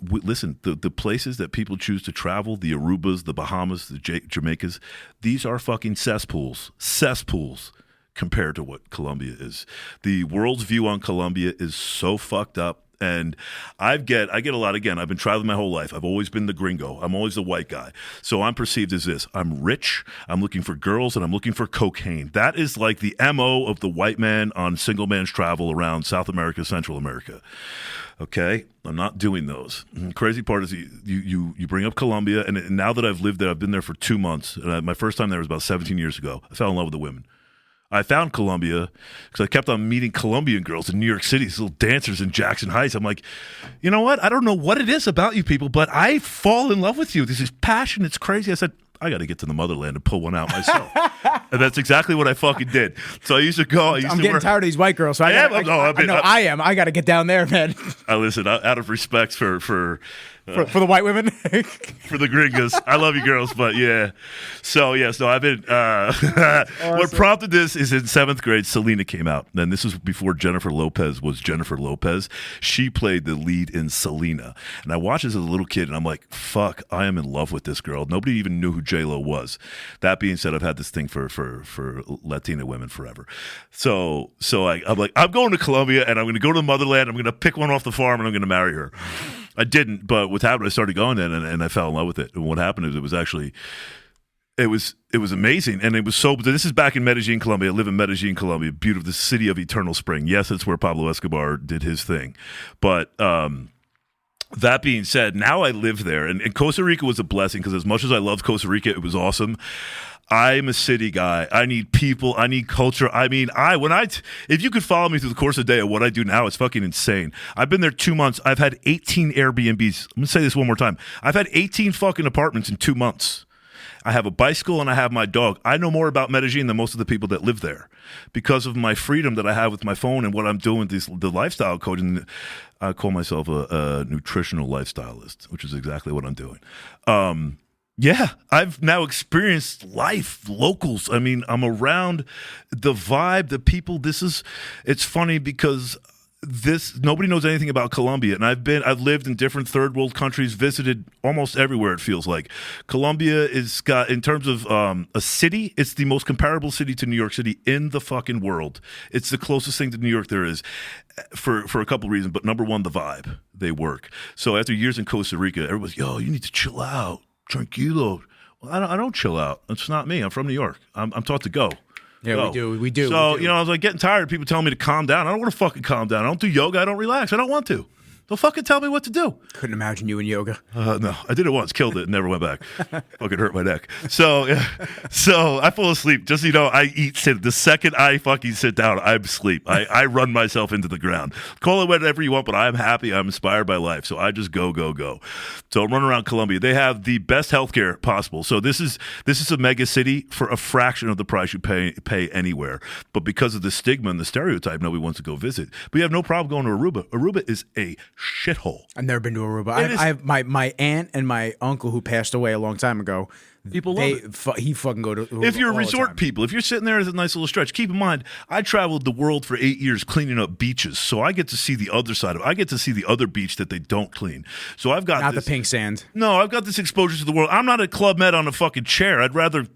Listen, the places that people choose to travel, the Arubas, the Bahamas, the Jamaicas, these are fucking cesspools. Cesspools. Compared to what Colombia is. The world's view on Colombia is so fucked up. And I get a lot. Again, I've been traveling my whole life. I've always been the gringo. I'm always the white guy. So I'm perceived as this. I'm rich. I'm looking for girls and I'm looking for cocaine. That is like the MO of the white man on single man's travel around South America, Central America. Okay, I'm not doing those. The crazy part is you bring up Colombia, and now that I've lived there, I've been there for 2 months. And my first time there was about 17 years ago. I fell in love with the women. I found Colombia because I kept on meeting Colombian girls in New York City, these little dancers in Jackson Heights. I'm like, you know what? I don't know what it is about you people, but I fall in love with you. This is passion. It's crazy. I said, I got to get to the motherland and pull one out myself. And that's exactly what I fucking did. So I used to go. I'm getting tired of these white girls. So I am. I got to get down there, man. I listen, out of respect for the white women, for the gringos. I love you girls, but yeah. So I've been. Awesome. What prompted this is in 7th grade, Selena came out. And this was before Jennifer Lopez was Jennifer Lopez. She played the lead in Selena, and I watched this as a little kid, and I'm like, fuck, I am in love with this girl. Nobody even knew who J-Lo was. That being said, I've had this thing for Latina women forever. So I'm like, I'm going to Colombia, and I'm going to go to the motherland. I'm going to pick one off the farm, and I'm going to marry her. I didn't, but what happened, I started going then, and I fell in love with it. And what happened is it was amazing, and it was so. This is back in Medellin, Colombia. I live in Medellin, Colombia, beautiful, the city of eternal spring. Yes, that's where Pablo Escobar did his thing. But that being said, now I live there, and Costa Rica was a blessing because as much as I loved Costa Rica, it was awesome. I'm a city guy. I need people. I need culture. I mean, if you could follow me through the course of the day of what I do now, it's fucking insane. I've been there 2 months. I've had 18 Airbnbs. I'm going to say this one more time. I've had 18 fucking apartments in 2 months. I have a bicycle and I have my dog. I know more about Medellin than most of the people that live there because of my freedom that I have with my phone and what I'm doing with the lifestyle coach. And I call myself a nutritional lifestylist, which is exactly what I'm doing. Yeah, I've now experienced life, locals. I mean, I'm around the vibe, the people. It's funny because nobody knows anything about Colombia, and I've lived in different third world countries, visited almost everywhere. It feels like Colombia is got, in terms of a city, it's the most comparable city to New York City in the fucking world. It's the closest thing to New York there is, for a couple of reasons. But number one, the vibe, they work. So after years in Costa Rica, everybody's, yo, you need to chill out. Tranquilo. Well, I don't chill out. It's not me. I'm from New York. I'm taught to go. Yeah, go. We do. So, I was like getting tired of people telling me to calm down. I don't want to fucking calm down. I don't do yoga. I don't relax. I don't want to. Don't fucking tell me what to do. Couldn't imagine you in yoga. No, I did it once, killed it, never went back. Fucking hurt my neck. So I fall asleep. Just I sit. The second I fucking sit down, I'm asleep. I run myself into the ground. Call it whatever you want, but I'm happy. I'm inspired by life. So I just go. So I'm running around Colombia. They have the best healthcare possible. So this is a mega city for a fraction of the price you pay anywhere. But because of the stigma and the stereotype, nobody wants to go visit. But you have no problem going to Aruba. Aruba is a shithole. I've never been to Aruba. I have my aunt and my uncle who passed away a long time ago. People love it. He fucking go to. If you're all resort people, if you're sitting there at a nice little stretch, keep in mind, I traveled the world for 8 years cleaning up beaches, so I get to see the other side of it. I get to see the other beach that they don't clean. So I've got not the pink sand. No, I've got this exposure to the world. I'm not at Club Med on a fucking chair. I'd rather.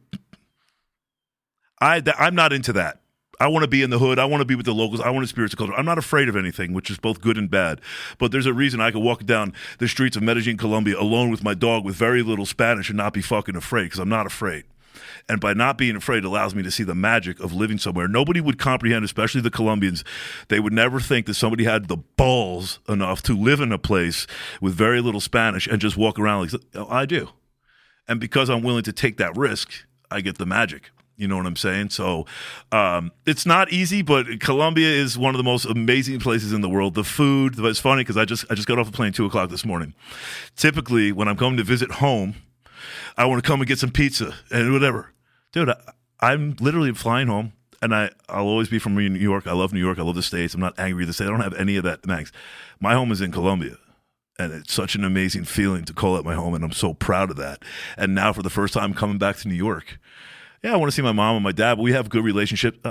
I'm not into that. I want to be in the hood. I want to be with the locals. I want to experience the culture. I'm not afraid of anything, which is both good and bad. But there's a reason I could walk down the streets of Medellin, Colombia, alone with my dog with very little Spanish and not be fucking afraid, because I'm not afraid. And by not being afraid, it allows me to see the magic of living somewhere. Nobody would comprehend, especially the Colombians. They would never think that somebody had the balls enough to live in a place with very little Spanish and just walk around like, oh, I do. And because I'm willing to take that risk, I get the magic. You know what I'm saying? So it's not easy, but Colombia is one of the most amazing places in the world. The food, it's funny because I just got off a plane 2 o'clock this morning. Typically, when I'm coming to visit home, I want to come and get some pizza and whatever. Dude, I'm literally flying home, and I'll always be from New York. I love New York. I love the States. I'm not angry with the States. I don't have any of that, Max. My home is in Colombia. And it's such an amazing feeling to call it my home, and I'm so proud of that. And now for the first time coming back to New York, yeah, I want to see my mom and my dad, but we have a good relationship.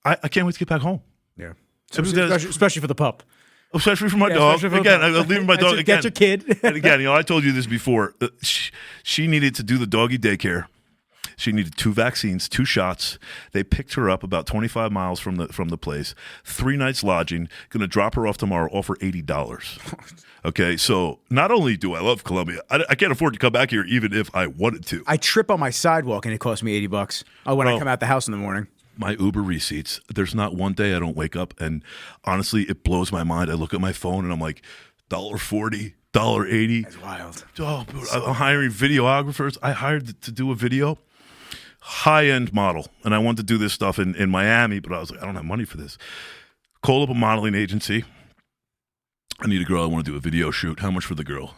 I can't wait to get back home. Yeah. Especially for the pup. Especially for my dog. Again, I'm leaving my dog. Get your kid. And again, I told you this before. She needed to do the doggy daycare. She needed 2 vaccines, 2 shots. They picked her up about 25 miles from the place. 3 nights lodging. Going to drop her off tomorrow. Offer $80. Okay, so not only do I love Colombia, I can't afford to come back here even if I wanted to. I trip on my sidewalk and it costs me $80. When I come out the house in the morning. My Uber receipts. There's not one day I don't wake up, and honestly, it blows my mind. I look at my phone and I'm like, $1.40. $1.80. That's wild. Oh, I'm hiring videographers. I hired to do a video. High-end model, and I wanted to do this stuff in Miami, but I was like, I don't have money for this. Call up a modeling agency. I need a girl. I want to do a video shoot. How much for the girl?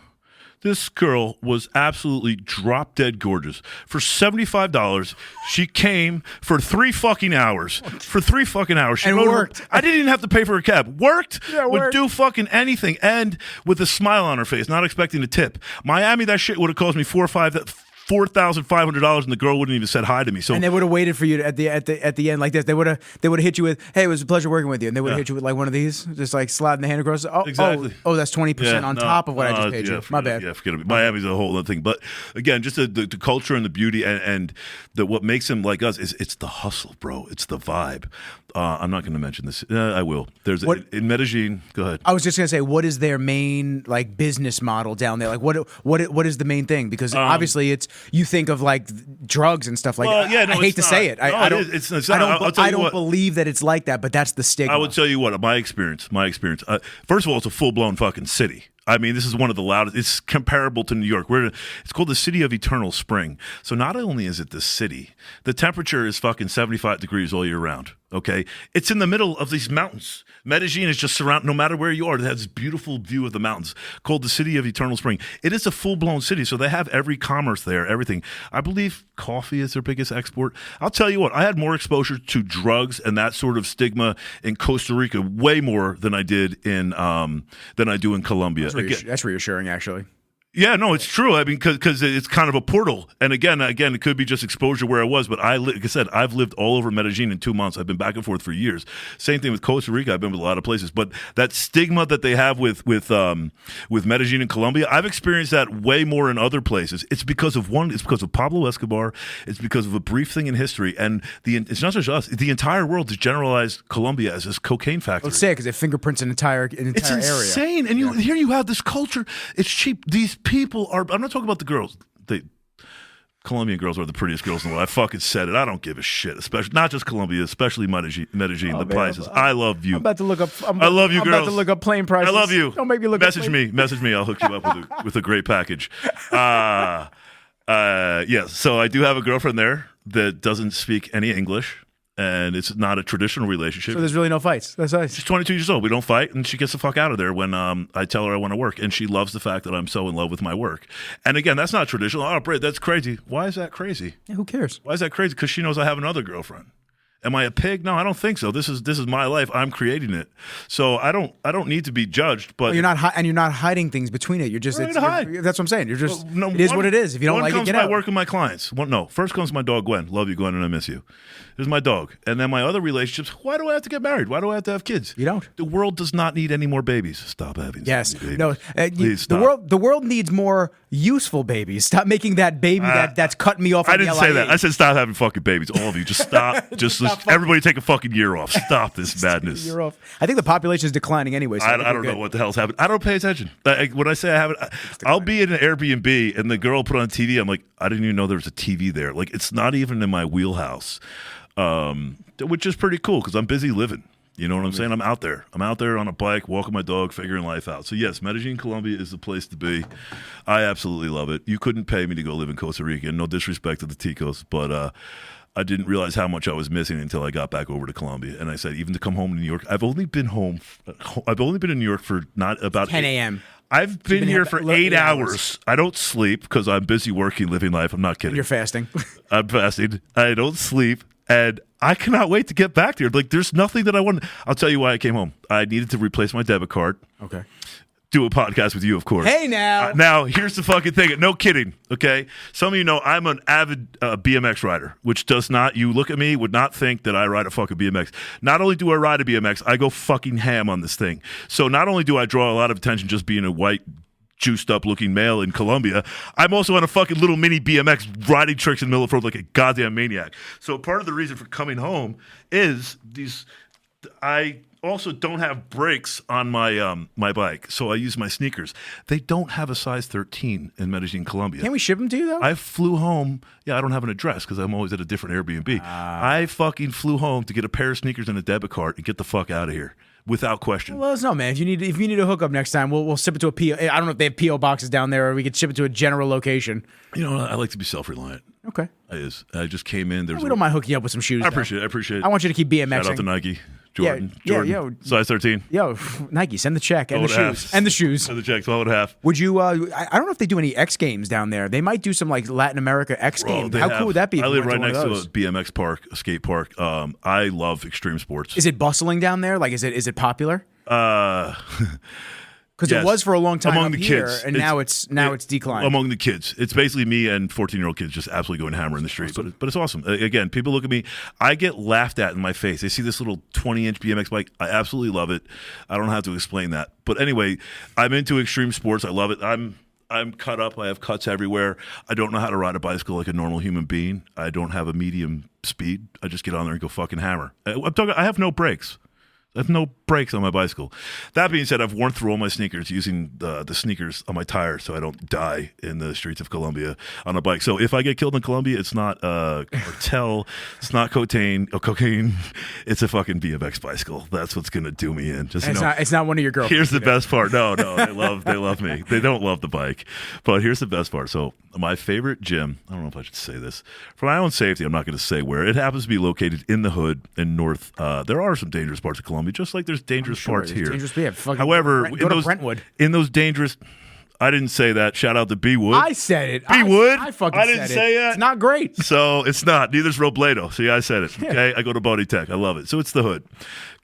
This girl was absolutely drop-dead gorgeous. For $75, she came for 3 fucking hours. For 3 fucking hours. She worked. I didn't even have to pay for a cab. Worked? Yeah, would worked. do fucking anything. And with a smile on her face, not expecting a tip. Miami, that shit would have cost me $4,500, and the girl wouldn't even said hi to me. So, and they would have waited for you at the end like this. They would have hit you with, "Hey, it was a pleasure working with you," and they would have hit you with like one of these, just like sliding the hand across. Oh, exactly. Oh, that's 20% on top of what I just paid you. My bad. Yeah, forget it. Miami's a whole other thing. But again, just the culture and the beauty and what makes them like us is it's the hustle, bro. It's the vibe. I'm not going to mention this. I will. There's in Medellin. Go ahead. I was just going to say, what is their main like business model down there? Like, what is the main thing? Because obviously, it's you think of like drugs and stuff like that. Yeah, no, I hate to say it. I don't believe that it's like that, but that's the stigma. I would tell you what, my experience. First of all, it's a full-blown fucking city. I mean, this is one of the loudest. It's comparable to New York. It's called the City of Eternal Spring. So not only is it the city, the temperature is fucking 75 degrees all year round. Okay, it's in the middle of these mountains. Medellin is just surrounded. No matter where you are, it has this beautiful view of the mountains called the City of Eternal Spring. It is a full-blown city, so they have every commerce there, everything. I believe coffee is their biggest export. I'll tell you what, I had more exposure to drugs and that sort of stigma in Costa Rica, way more than I did than I do in Colombia. That's reassuring, actually. Yeah, no, it's true. I mean, because it's kind of a portal. And again, it could be just exposure where I was. But like I said, I've lived all over Medellin in 2 months. I've been back and forth for years. Same thing with Costa Rica. I've been with a lot of places. But that stigma that they have with Medellin and Colombia, I've experienced that way more in other places. It's because of It's because of Pablo Escobar. It's because of a brief thing in history. And it's not just us. The entire world has generalized Colombia as this cocaine factory. Let's say it because it fingerprints an entire area. It's insane. And here you have this culture. It's cheap. These people are. I'm not talking about the girls. Colombian girls are the prettiest girls in the world. I fucking said it. I don't give a shit. Especially not just Colombia, especially Medellin. The prices. I love you. I'm about to look up. I love you, girls. I'm about to look up plane prices. I love you. Don't make me look. Message me. I'll hook you up with a great package. Yeah. So I do have a girlfriend there that doesn't speak any English. And it's not a traditional relationship. So there's really no fights. That's nice. She's 22 years old. We don't fight, and she gets the fuck out of there when I tell her I want to work. And she loves the fact that I'm so in love with my work. And again, that's not traditional. Oh, Brett, that's crazy. Why is that crazy? Yeah, who cares? Why is that crazy? Because she knows I have another girlfriend. Am I a pig? No, I don't think so. This is my life. I'm creating it. So I don't need to be judged. But well, you're not hiding things between it. You're just that's what I'm saying. You're just it is what it is. If you don't like it, get out. One comes my work and my clients. First comes my dog Gwen. Love you, Gwen, and I miss you. There's my dog, and then my other relationships. Why do I have to get married? Why do I have to have kids? You don't. The world does not need any more babies. Stop having. Yes. Babies. No. Please stop. The world needs more useful babies. Stop making that baby that's cutting me off. I didn't say that. I said stop having fucking babies. All of you, just stop. Just everybody take a fucking year off. Stop this madness. Year off. I think the population is declining anyway. So I don't know what the hell's happening. I don't pay attention. When I say I haven't, I'll be in an Airbnb and the girl put on TV. I'm like, I didn't even know there was a TV there. Like, it's not even in my wheelhouse, which is pretty cool because I'm busy living. You know what I'm saying? I'm out there. I'm out there on a bike, walking my dog, figuring life out. So, yes, Medellin, Colombia is the place to be. I absolutely love it. You couldn't pay me to go live in Costa Rica. And no disrespect to the Ticos, but I didn't realize how much I was missing until I got back over to Colombia. And I said, even to come home to New York, I've only been in New York for not about 10 a.m. I've been here for 8 hours. I don't sleep because I'm busy working, living life. I'm not kidding. You're fasting. I'm fasting. I don't sleep. And I cannot wait to get back there. Like, there's nothing that I want. I'll tell you why I came home. I needed to replace my debit card. Okay. Do a podcast with you, of course. Hey, now. Now, here's the fucking thing. No kidding, okay? Some of you know I'm an avid BMX rider, which does not, you look at me, would not think that I ride a fucking BMX. Not only do I ride a BMX, I go fucking ham on this thing. So not only do I draw a lot of attention just being a white, juiced up looking male in Colombia, I'm also on a fucking little mini BMX riding tricks in the middle of the road like a goddamn maniac. So part of the reason for coming home is I also don't have brakes on my my bike, so I use my sneakers. They don't have a size 13 in Medellin, Colombia. Can we ship them to you, though? I flew home. Yeah, I don't have an address because I'm always at a different Airbnb. I fucking flew home to get a pair of sneakers and a debit card and get the fuck out of here. Without question. Well, let us know, man. If you need a hookup next time, we'll ship it to a PO. I don't know if they have PO boxes down there, or we could ship it to a general location. You know, I like to be self-reliant. Okay. I just came in. We don't mind hooking you up with some shoes. I appreciate it. I want you to keep BMXing. Shout out to Nike. Jordan. Yo. Size 13. Yo, Nike, send the check and the shoes. And the shoes. Send the check, 12.5. Would you, I don't know if they do any X Games down there. They might do some like Latin America X Games. How cool would that be? I live right next to a BMX park, a skate park. I love extreme sports. Is it bustling down there? Like, is it popular? Because yes. It was for a long time among up the here, kids. And now it's declined. Among the kids. It's basically me and 14-year-old kids just absolutely going hammer in the street. But it's awesome. Again, people look at me. I get laughed at in my face. They see this little 20-inch BMX bike. I absolutely love it. I don't have to explain that. But anyway, I'm into extreme sports. I love it. I'm cut up. I have cuts everywhere. I don't know how to ride a bicycle like a normal human being. I don't have a medium speed. I just get on there and go fucking hammer. I have no brakes. I have no brakes on my bicycle. That being said, I've worn through all my sneakers using the sneakers on my tires so I don't die in the streets of Colombia on a bike. So if I get killed in Colombia, it's not cartel, it's not cocaine. It's a fucking BMX bicycle. That's what's going to do me in. Just, it's not one of your girlfriends. Here's the best part. No, they love me. They don't love the bike. But here's the best part. So my favorite gym, I don't know if I should say this. For my own safety, I'm not going to say where. It happens to be located in the hood in North. There are some dangerous parts of Colombia. Just like there's dangerous parts here. However, go to Brentwood. In those dangerous, I didn't say that. Shout out to B Wood. I said it. B Wood. I didn't say it. It's not great. So it's not. Neither's Robledo. See, I said it. Okay, I go to Body Tech. I love it. So it's the hood.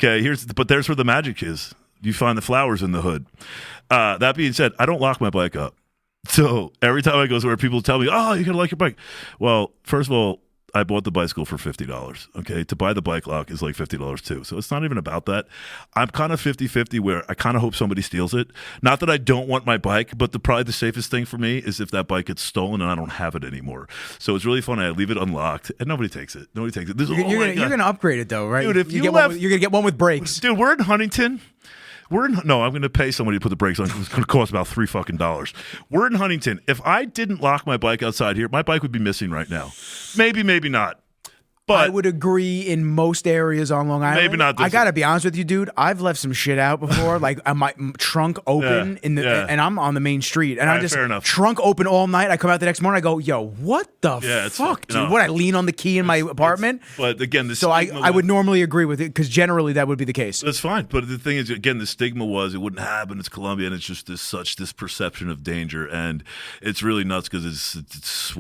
Okay, but there's where the magic is. You find the flowers in the hood. That being said, I don't lock my bike up. So every time I go somewhere, people tell me, "Oh, you gotta lock your bike." Well, first of all, I bought the bicycle for $50. Okay, to buy the bike lock is like $50 too. So it's not even about that. I'm kind of 50-50 where I kind of hope somebody steals it. Not that I don't want my bike, but probably the safest thing for me is if that bike gets stolen and I don't have it anymore. So it's really funny. I leave it unlocked and nobody takes it. You're gonna upgrade it though, right? Dude, if you're gonna get one with brakes. Dude, we're in Huntington. I'm going to pay somebody to put the brakes on. It's going to cost about $3 fucking. We're in Huntington. If I didn't lock my bike outside here, my bike would be missing right now. Maybe not. But I would agree in most areas on Long Island. Maybe not. I gotta be honest with you, dude. I've left some shit out before, like my trunk open and I'm on the main street, and I just trunk open all night. I come out the next morning, I go, "Yo, what the fuck, dude?" No. What I lean on the key in my apartment. But again, I would normally agree with it because generally that would be the case. That's fine. But the thing is, again, the stigma was it wouldn't happen. It's Colombia, and it's just this perception of danger, and it's really nuts because it's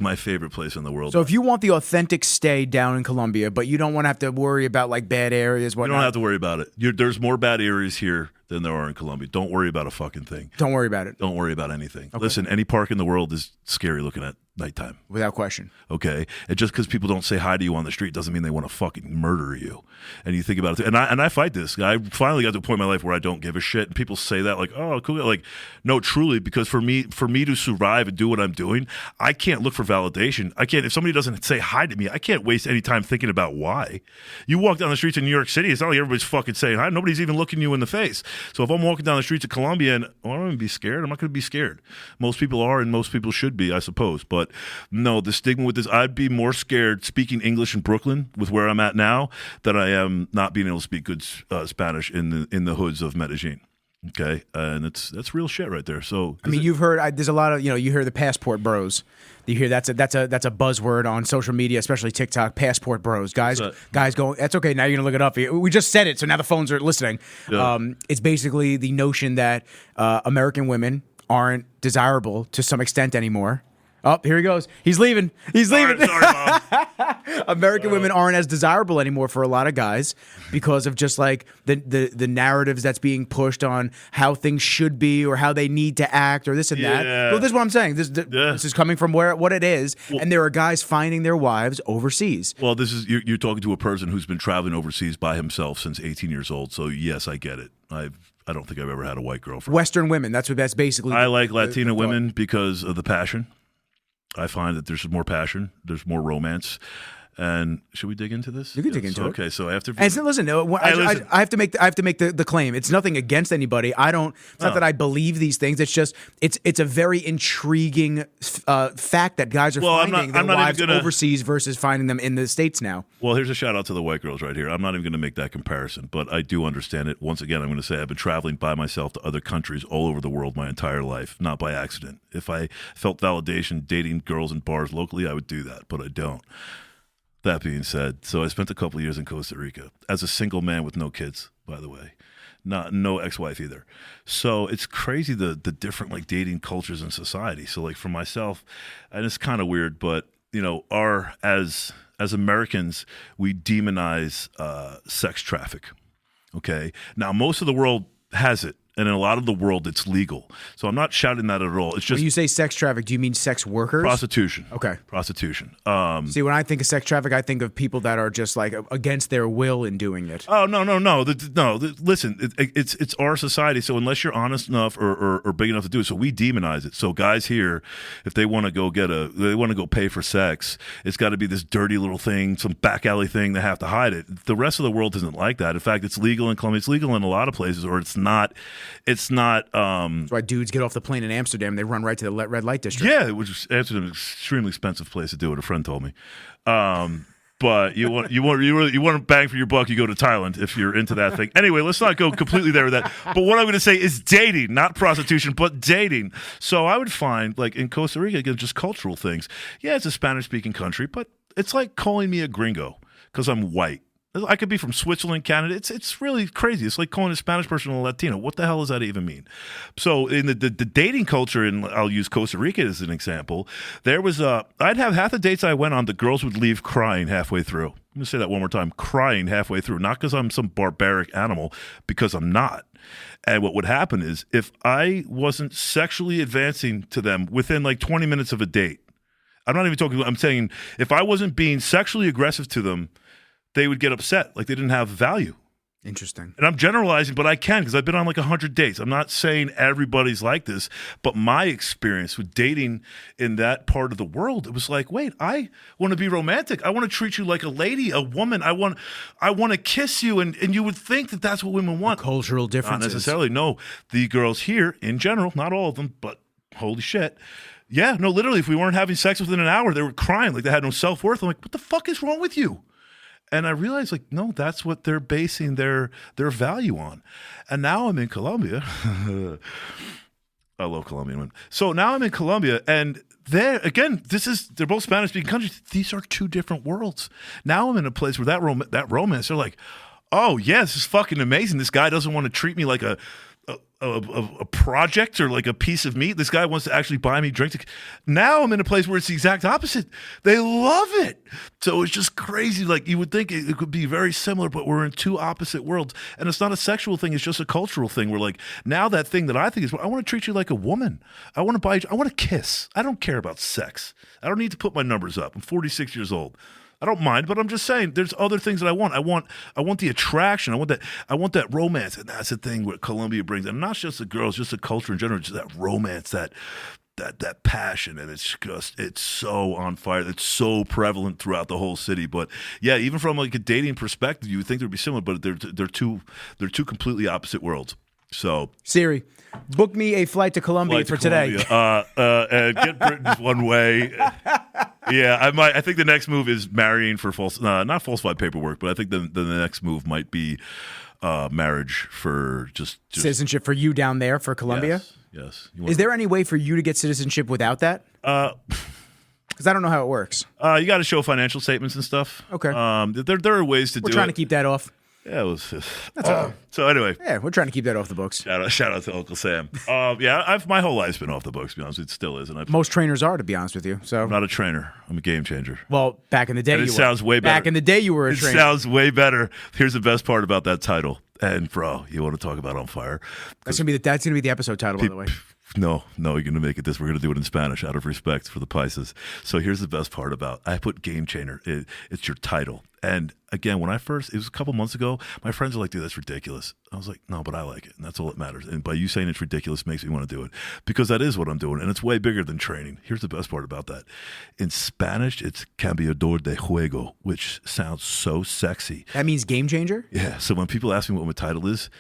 my favorite place in the world. So if you want the authentic authentic stay down in Colombia, but you don't want to have to worry about like bad areas. Whatnot. You don't have to worry about it. There's more bad areas here than there are in Colombia. Don't worry about a fucking thing. Don't worry about it. Don't worry about anything. Okay. Listen, any park in the world is scary looking at nighttime. Without question. Okay? And just because people don't say hi to you on the street doesn't mean they want to fucking murder you. And you think about it. And I fight this. I finally got to a point in my life where I don't give a shit. And people say that like, oh, cool. Like, no, truly, because for me to survive and do what I'm doing, I can't look for validation. I can't, if somebody doesn't say hi to me, I can't waste any time thinking about why. You walk down the streets in New York City, it's not like everybody's fucking saying hi. Nobody's even looking you in the face. So if I'm walking down the streets of Colombia and I'm going to be scared, I'm not going to be scared. Most people are, and most people should be, I suppose. But no, the stigma with this, I'd be more scared speaking English in Brooklyn with where I'm at now than I am not being able to speak good Spanish in the hoods of Medellin. Okay, and that's real shit right there. So I mean, you've heard there's a lot of you hear the passport bros. You hear that's a buzzword on social media, especially TikTok. Passport bros, guys going. That's okay. Now you're gonna look it up. We just said it, so now the phones are listening. Yeah. It's basically the notion that American women aren't desirable to some extent anymore. Oh, here he goes. He's leaving. Sorry, Mom. American women aren't as desirable anymore for a lot of guys because of just like the narratives that's being pushed on how things should be or how they need to act or this and that. Well, this is what I'm saying. This is coming from what it is. Well, and there are guys finding their wives overseas. Well, this is you're talking to a person who's been traveling overseas by himself since 18 years old. So yes, I get it. I don't think I've ever had a white girlfriend. Western women. That's basically. I like Latina women because of the passion. I find that there's more passion, there's more romance. And should we dig into this? You can dig into it. Okay, so I have to. And listen, I have to make the claim. It's nothing against anybody. It's not that I believe these things. It's just it's a very intriguing fact that guys are finding their wives overseas versus finding them in the States now. Well, here's a shout out to the white girls right here. I'm not even going to make that comparison, but I do understand it. Once again, I'm going to say I've been traveling by myself to other countries all over the world my entire life, not by accident. If I felt validation dating girls in bars locally, I would do that, but I don't. That being said, so I spent a couple of years in Costa Rica as a single man with no kids, by the way, no ex-wife either. So it's crazy the different like dating cultures in society. So like for myself, and it's kind of weird, but as Americans, we demonize sex traffic. Okay, now most of the world has it. And in a lot of the world, it's legal. So I'm not shouting that at all. It's just when you say sex traffic, do you mean sex workers? Prostitution. Okay. Prostitution. See, when I think of sex traffic, I think of people that are just like against their will in doing it. Oh no! Listen, it's our society. So unless you're honest enough or big enough to do it, so we demonize it. So guys here, if they want to go pay for sex, it's got to be this dirty little thing, some back alley thing. They have to hide it. The rest of the world isn't like that. In fact, it's legal in Colombia. It's legal in a lot of places, or it's not. It's not. That's why dudes get off the plane in Amsterdam and they run right to the red light district. Yeah, which is Amsterdam, an extremely expensive place to do it. A friend told me. But you want to bang for your buck, you go to Thailand if you're into that thing. Anyway, let's not go completely there with that. But what I'm going to say is dating, not prostitution, but dating. So I would find, like in Costa Rica, again, just cultural things. Yeah, it's a Spanish-speaking country, but it's like calling me a gringo because I'm white. I could be from Switzerland, Canada. It's really crazy. It's like calling a Spanish person a Latino. What the hell does that even mean? So in the dating culture, and I'll use Costa Rica as an example, there was I'd have half the dates I went on, the girls would leave crying halfway through. I'm going to say that one more time, crying halfway through. Not because I'm some barbaric animal, because I'm not. And what would happen is if I wasn't sexually advancing to them within like 20 minutes of a date, I'm saying if I wasn't being sexually aggressive to them, they would get upset, like they didn't have value. Interesting. And I'm generalizing, but I can because I've been on like 100 dates. I'm not saying everybody's like this, but my experience with dating in that part of the world, it was like, wait, I want to be romantic. I want to treat you like a lady, a woman. I want to kiss you, and you would think that that's what women want. The cultural differences. Not necessarily. No, the girls here, in general, not all of them, but holy shit. Yeah, no, literally, if we weren't having sex within an hour, they were crying like they had no self-worth. I'm like, what the fuck is wrong with you? And I realized, like, no, that's what they're basing their value on. And now I'm in Colombia. I love Colombian women. So now I'm in Colombia, and they're both Spanish-speaking countries. These are two different worlds. Now I'm in a place where that romance, they're like, oh, yeah, this is fucking amazing. This guy doesn't want to treat me like a a project or like a piece of meat. This guy wants to actually buy me drinks. Now I'm in a place where it's the exact opposite. They love it. So it's just crazy. Like you would think it could be very similar, but we're in two opposite worlds. And it's not a sexual thing. It's just a cultural thing. We're like, now that thing that I think is, I want to treat you like a woman. I want to buy you, I want to kiss. I don't care about sex. I don't need to put my numbers up. I'm 46 years old. I don't mind, but I'm just saying there's other things that I want. I want the attraction. I want that romance. And that's the thing what Colombia brings. And not just the girls, just the culture in general, just that romance, that passion. And it's so on fire. It's so prevalent throughout the whole city. But yeah, even from like a dating perspective, you would think they'd be similar, but they're two completely opposite worlds. So Siri, book me a flight to Colombia today. And get Britton's one way. Yeah, I think the next move is marrying for not falsified paperwork, but I think the next move might be marriage for just citizenship for you down there for Colombia. Yes. Is there any way for you to get citizenship without that? Because I don't know how it works. You got to show financial statements and stuff. Okay. There are ways to do it. We're trying to keep that off. Yeah, it was. That's okay. So anyway, yeah, we're trying to keep that off the books. Shout out to Uncle Sam. Yeah, my whole life's been off the books. To be honest, it still is. And most trainers are, to be honest with you. So I'm not a trainer. I'm a game changer. Well, back in the day, sounds way better. Back in the day, you were a trainer. It sounds way better. Here's the best part about that title. And bro, you want to talk about on fire? That's gonna be the episode title, by the way. No, you're going to make it this. We're going to do it in Spanish out of respect for the Paisas. So here's the best part about I put game changer. It's your title. And again, it was a couple months ago, my friends are like, dude, that's ridiculous. I was like, no, but I like it. And that's all that matters. And by you saying it's ridiculous makes me want to do it because that is what I'm doing. And it's way bigger than training. Here's the best part about that. In Spanish, it's Cambiador de Juego, which sounds so sexy. That means game changer? Yeah. So when people ask me what my title is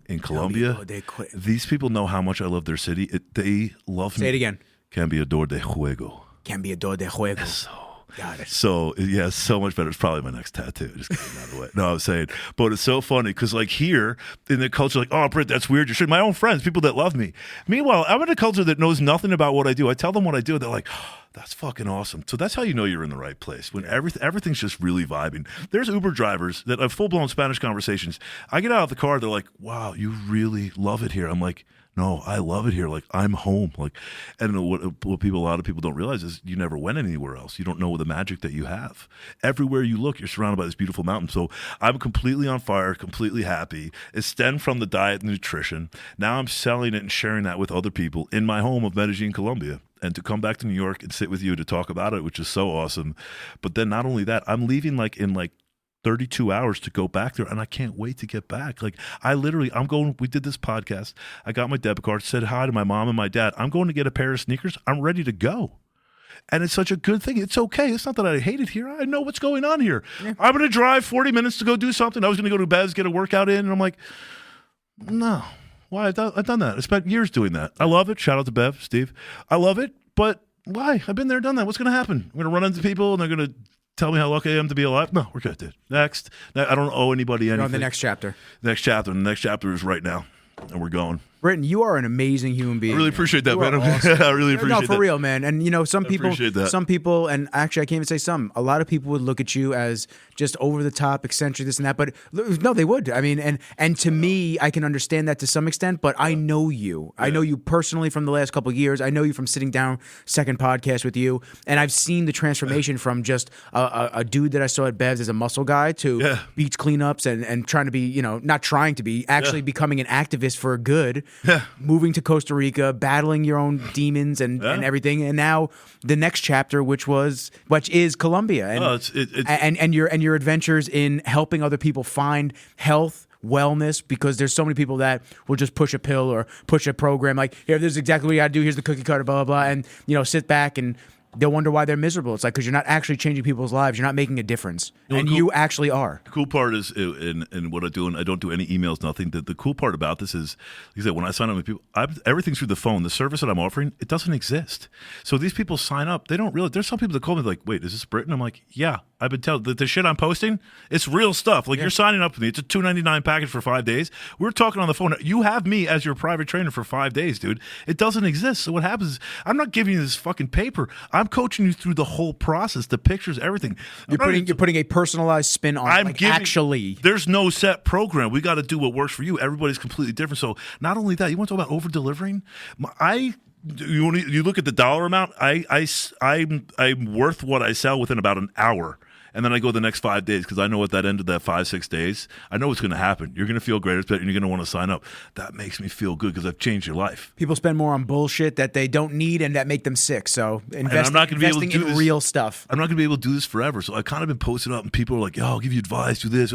in Colombia, these people know how much I love their city. They love me. Say it again. Cambiador de Juego. Cambiador de Juego. So, got it. So, yeah, so much better. It's probably my next tattoo. Just getting out of the way. No, I'm saying, but it's so funny because, like, here in the culture, like, oh, Britt, that's weird. My own friends, people that love me. Meanwhile, I'm in a culture that knows nothing about what I do. I tell them what I do. They're like, oh, that's fucking awesome. So that's how you know you're in the right place when everything's just really vibing. There's Uber drivers that have full-blown Spanish conversations. I get out of the car, they're like, wow, you really love it here. I'm like, no, I love it here. Like, I'm home. Like, and what a lot of people don't realize is you never went anywhere else. You don't know the magic that you have. Everywhere you look, you're surrounded by this beautiful mountain. So I'm completely on fire, completely happy. It stemmed from the diet and nutrition. Now I'm selling it and sharing that with other people in my home of Medellin, Colombia. And to come back to New York and sit with you to talk about it, which is so awesome. But then not only that, I'm leaving in 32 hours to go back there, and I can't wait to get back. Like, we did this podcast. I got my debit card, said hi to my mom and my dad. I'm going to get a pair of sneakers. I'm ready to go. And it's such a good thing. It's okay. It's not that I hate it here. I know what's going on here. Yeah. I'm going to drive 40 minutes to go do something. I was going to go to Bez, get a workout in, and I'm like, no. Why? I've done that. I spent years doing that. I love it. Shout out to Bev, Steve. I love it, but why? I've been there, done that. What's going to happen? I'm going to run into people, and they're going to tell me how lucky I am to be alive. No, we're good, dude. Next. I don't owe anybody anything. You're on the next chapter. Next chapter. The next chapter is right now, and we're going. Britton, you are an amazing human being. I really appreciate that, man. Awesome. I really appreciate that. No, for real, man. And, some people, and actually I can't even say some, a lot of people would look at you as just over the top, eccentric, this and that. But no, they would. I mean, and to me, I can understand that to some extent, but I know you. Yeah. I know you personally from the last couple of years. I know you from sitting down second podcast with you. And I've seen the transformation from just a dude that I saw at Bev's as a muscle guy to beach cleanups and trying to be, not trying to be, actually becoming an activist for good. Yeah. Moving to Costa Rica, battling your own demons and everything, and now the next chapter, which is Colombia, and your adventures in helping other people find health, wellness, because there's so many people that will just push a pill or push a program like, here, this is exactly what you got to do. Here's the cookie cutter, blah blah blah, and sit back and they'll wonder why they're miserable. It's like, because you're not actually changing people's lives. You're not making a difference. You actually are. The cool part is, in what I do, and I don't do any emails, nothing. The cool part about this is, like I said, when I sign up with people, everything's through the phone. The service that I'm offering, it doesn't exist. So these people sign up. They don't realize. There's some people that call me like, wait, is this Britton? I'm like, yeah. I've been telling the shit I'm posting, it's real stuff. Like, you're signing up with me. It's a $2.99 package for 5 days. We're talking on the phone. You have me as your private trainer for 5 days, dude. It doesn't exist. So what happens is, I'm not giving you this fucking paper. I'm I'm coaching you through the whole process, the pictures, everything. You're putting a personalized spin on it. Actually, there's no set program. We got to do what works for you. Everybody's completely different. So not only that, you want to talk about over delivering? You look at the dollar amount. I'm worth what I sell within about an hour. And then I go the next 5 days because I know at that end of that 5-6 days, I know what's going to happen. You're going to feel great, and you're going to want to sign up. That makes me feel good because I've changed your life. People spend more on bullshit that they don't need and that make them sick. So investing in real stuff. I'm not going to be able to do this forever. So I've kind of been posting up, and people are like, "Yo, I'll give you advice. Do this."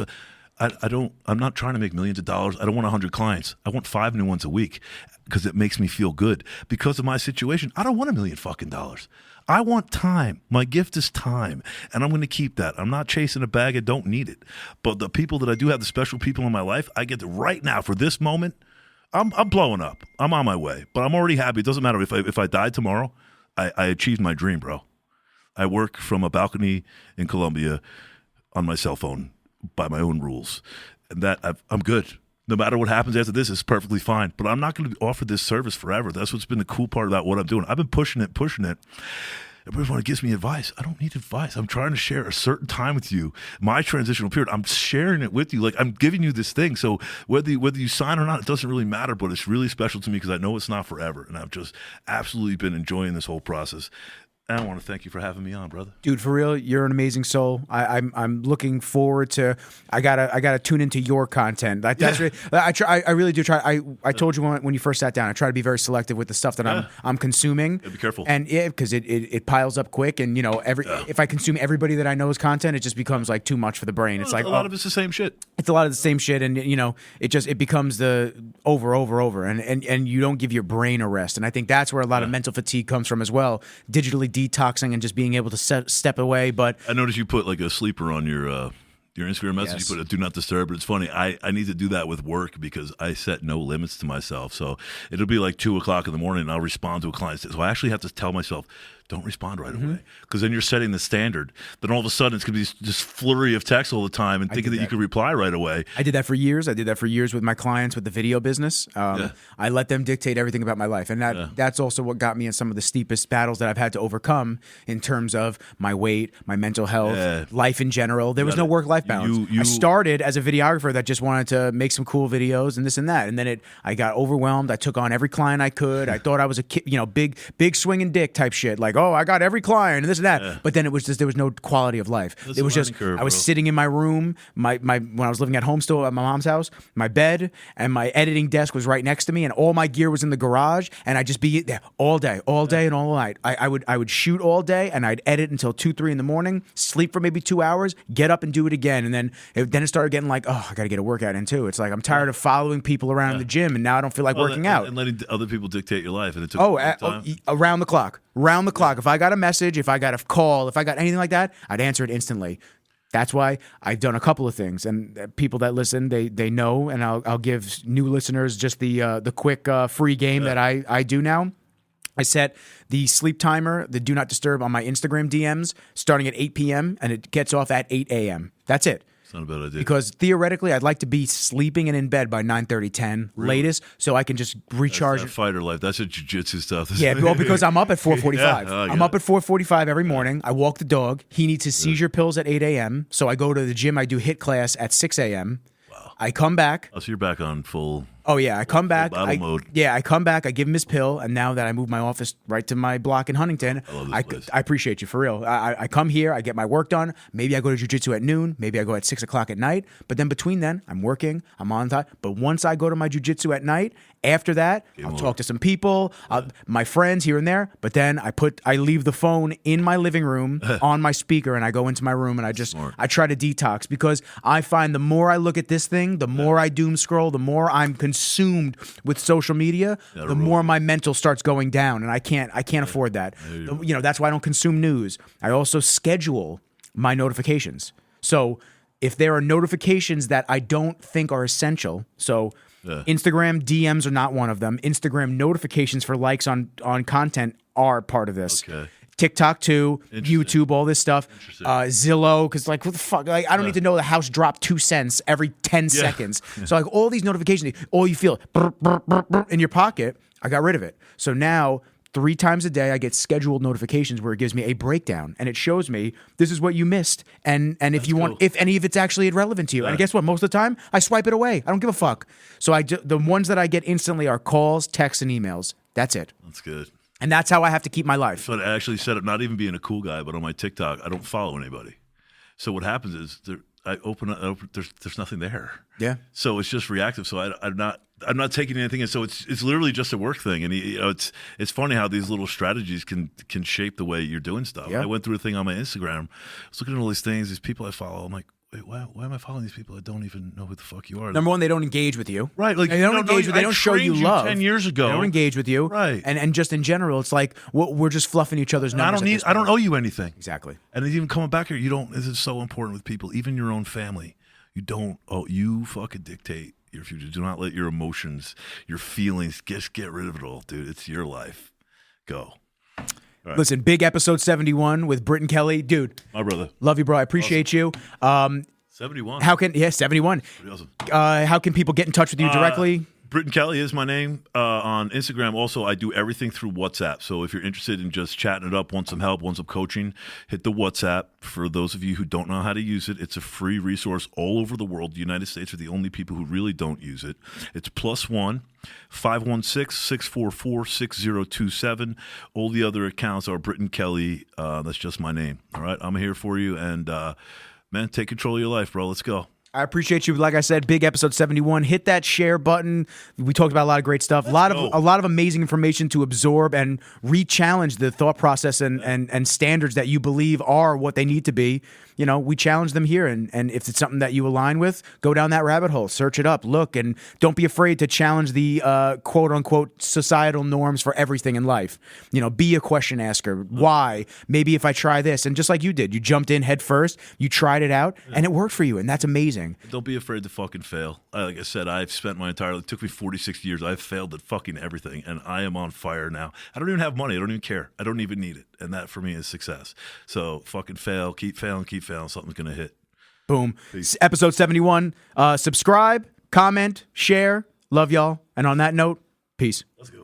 I'm not trying to make millions of dollars. I don't want 100 clients. I want 5 new ones a week because it makes me feel good. Because of my situation, I don't want $1 million fucking dollars. I want time. My gift is time, and I'm going to keep that. I'm not chasing a bag. I don't need it. But the people that I do have, the special people in my life, I get to right now for this moment. I'm blowing up. I'm on my way, but I'm already happy. It doesn't matter if I die tomorrow. I achieved my dream, bro. I work from a balcony in Colombia on my cell phone by my own rules, and that I'm good. No matter what happens after this, it's perfectly fine. But I'm not going to offer this service forever. That's what's been the cool part about what I'm doing. I've been pushing it. Everybody gives me advice. I don't need advice. I'm trying to share a certain time with you, my transitional period. I'm sharing it with you. Like, I'm giving you this thing. So whether you sign or not, it doesn't really matter. But it's really special to me because I know it's not forever. And I've just absolutely been enjoying this whole process. And I want to thank you for having me on, brother. Dude, for real, you're an amazing soul. I'm looking forward to. I gotta tune into your content. I really do try. I told you when you first sat down. I try to be very selective with the stuff that I'm consuming. Yeah, be careful. And because it piles up quick. And if I consume everybody that I know's content, it just becomes like too much for the brain. It's like a lot of it's the same shit. It's a lot of the same shit, and it becomes the over, and you don't give your brain a rest. And I think that's where a lot of mental fatigue comes from as well. Digitally detoxing and just being able to step away. But I noticed you put like a sleeper on your Instagram message. Yes. You put a do not disturb, but it's funny. I need to do that with work because I set no limits to myself. So it'll be like 2:00 in the morning and I'll respond to a client. So I actually have to tell myself, don't respond right away, because then you're setting the standard. Then all of a sudden it's going to be this flurry of text all the time and thinking that you can reply right away. I did that for years. With my clients with the video business. I let them dictate everything about my life. And that's also what got me in some of the steepest battles that I've had to overcome in terms of my weight, my mental health, life in general. There was no work-life balance. I started as a videographer that just wanted to make some cool videos and this and that. And then I got overwhelmed. I took on every client I could. I thought I was a kid, big swinging dick type shit. Like, oh, I got every client and this and that. Yeah. But then it was just, there was no quality of life. It was just, I was sitting in my room, when I was living at home still at my mom's house, my bed and my editing desk was right next to me and all my gear was in the garage and I'd just be there all day and all night. I would shoot all day and I'd edit until 2-3 in the morning, sleep for maybe 2 hours, get up and do it again. And then it started getting like, oh, I got to get a workout in too. It's like, I'm tired of following people around the gym and now I don't feel like working out. And letting other people dictate your life. And it took time. Around the clock. If I got a message, if I got a call, if I got anything like that, I'd answer it instantly. That's why I've done a couple of things, and people that listen, they know, and I'll give new listeners just the quick free game that I do now. I set the sleep timer, the do not disturb on my Instagram DMs starting at 8 p.m. and it gets off at 8 a.m. That's it. Not a bad idea. Because theoretically, I'd like to be sleeping and in bed by 9:30, 10 latest, so I can just recharge. That's fighter life. That's a jiu-jitsu stuff. Yeah, well, because I'm up at 4:45. I'm up at 4:45 every morning. I walk the dog. He needs his seizure pills at 8 a.m., so I go to the gym. I do HIIT class at 6 a.m. Wow. I come back. Oh, so you're back on full. Oh yeah, I come back. Battle mode. Yeah, I come back. I give him his pill, and now that I moved my office right to my block in Huntington, I appreciate you for real. I come here, I get my work done. Maybe I go to jiu-jitsu at noon. Maybe I go at 6:00 at night. But then between then, I'm working. I'm on time. But once I go to my jiu-jitsu at night, after that, I'll talk to some people, my friends here and there. But then I leave the phone in my living room on my speaker, and I go into my room and I try to detox because I find the more I look at this thing, the more I doom scroll, the more I'm consumed with social media, the more my mental starts going down, and I can't afford that. That's why I don't consume news. I also schedule my notifications. So if there are notifications that I don't think are essential, Instagram DMs are not one of them. Instagram notifications for likes on content are part of this. Okay. TikTok too, YouTube, all this stuff, Zillow, because like what the fuck? Like I don't need to know the house dropped 2 cents every 10 seconds. So like all these notifications, all you feel in your pocket, I got rid of it. So now 3 times a day, I get scheduled notifications where it gives me a breakdown, and it shows me this is what you missed, and if you want, if any of it's actually relevant to you. And guess what? Most of the time, I swipe it away. I don't give a fuck. So the ones that I get instantly are calls, texts, and emails. That's it. That's good. And that's how I have to keep my life. So I actually set up, not even being a cool guy, but on my TikTok, I don't follow anybody. So what happens is I open up, there's nothing there. Yeah. So it's just reactive. So I'm not taking anything in. So it's literally just a work thing. And it's funny how these little strategies can shape the way you're doing stuff. Yeah. I went through a thing on my Instagram. I was looking at all these things, these people I follow. I'm like, wait, why am I following these people that don't even know who the fuck you are? Number one, they don't engage with you. Right. Like, they don't engage with, they don't show you love. 10 years ago. They don't engage with you. Right. And just in general, it's like we're just fluffing each other's numbers. I don't owe you anything. Exactly. And even coming back here, this is so important with people, even your own family. You fucking dictate your future. Do not let your emotions, your feelings, just get rid of it all, dude. It's your life. Go. Right. Listen, big episode 71 with Britton Kelley. Dude. My brother. Love you, bro. I appreciate you. 71. 71. Pretty awesome. How can people get in touch with you directly? Britton Kelley is my name on Instagram. Also, I do everything through WhatsApp. So if you're interested in just chatting it up, want some help, want some coaching, hit the WhatsApp. For those of you who don't know how to use it, it's a free resource all over the world. The United States are the only people who really don't use it. It's +1 516-644-6027. All the other accounts are Britton Kelley. That's just my name. All right, I'm here for you. And, man, take control of your life, bro. Let's go. I appreciate you. Like I said, big episode 71. Hit that share button. We talked about a lot of great stuff. A lot of amazing information to absorb and re-challenge the thought process and standards that you believe are what they need to be. You know, we challenge them here, and if it's something that you align with, go down that rabbit hole, search it up, look, and don't be afraid to challenge the quote-unquote societal norms for everything in life. You know, be a question asker. Why? Maybe if I try this, and just like you did, you jumped in head first, you tried it out, and it worked for you, and that's amazing. Don't be afraid to fucking fail. Like I said, I've spent my entire life, it took me 46 years, I've failed at fucking everything, and I am on fire now. I don't even have money, I don't even care, I don't even need it, and that for me is success. So fucking fail, keep failing, something's gonna hit. Boom. Peace. Episode 71. Subscribe, comment, share. Love y'all. And on that note, peace. Let's go.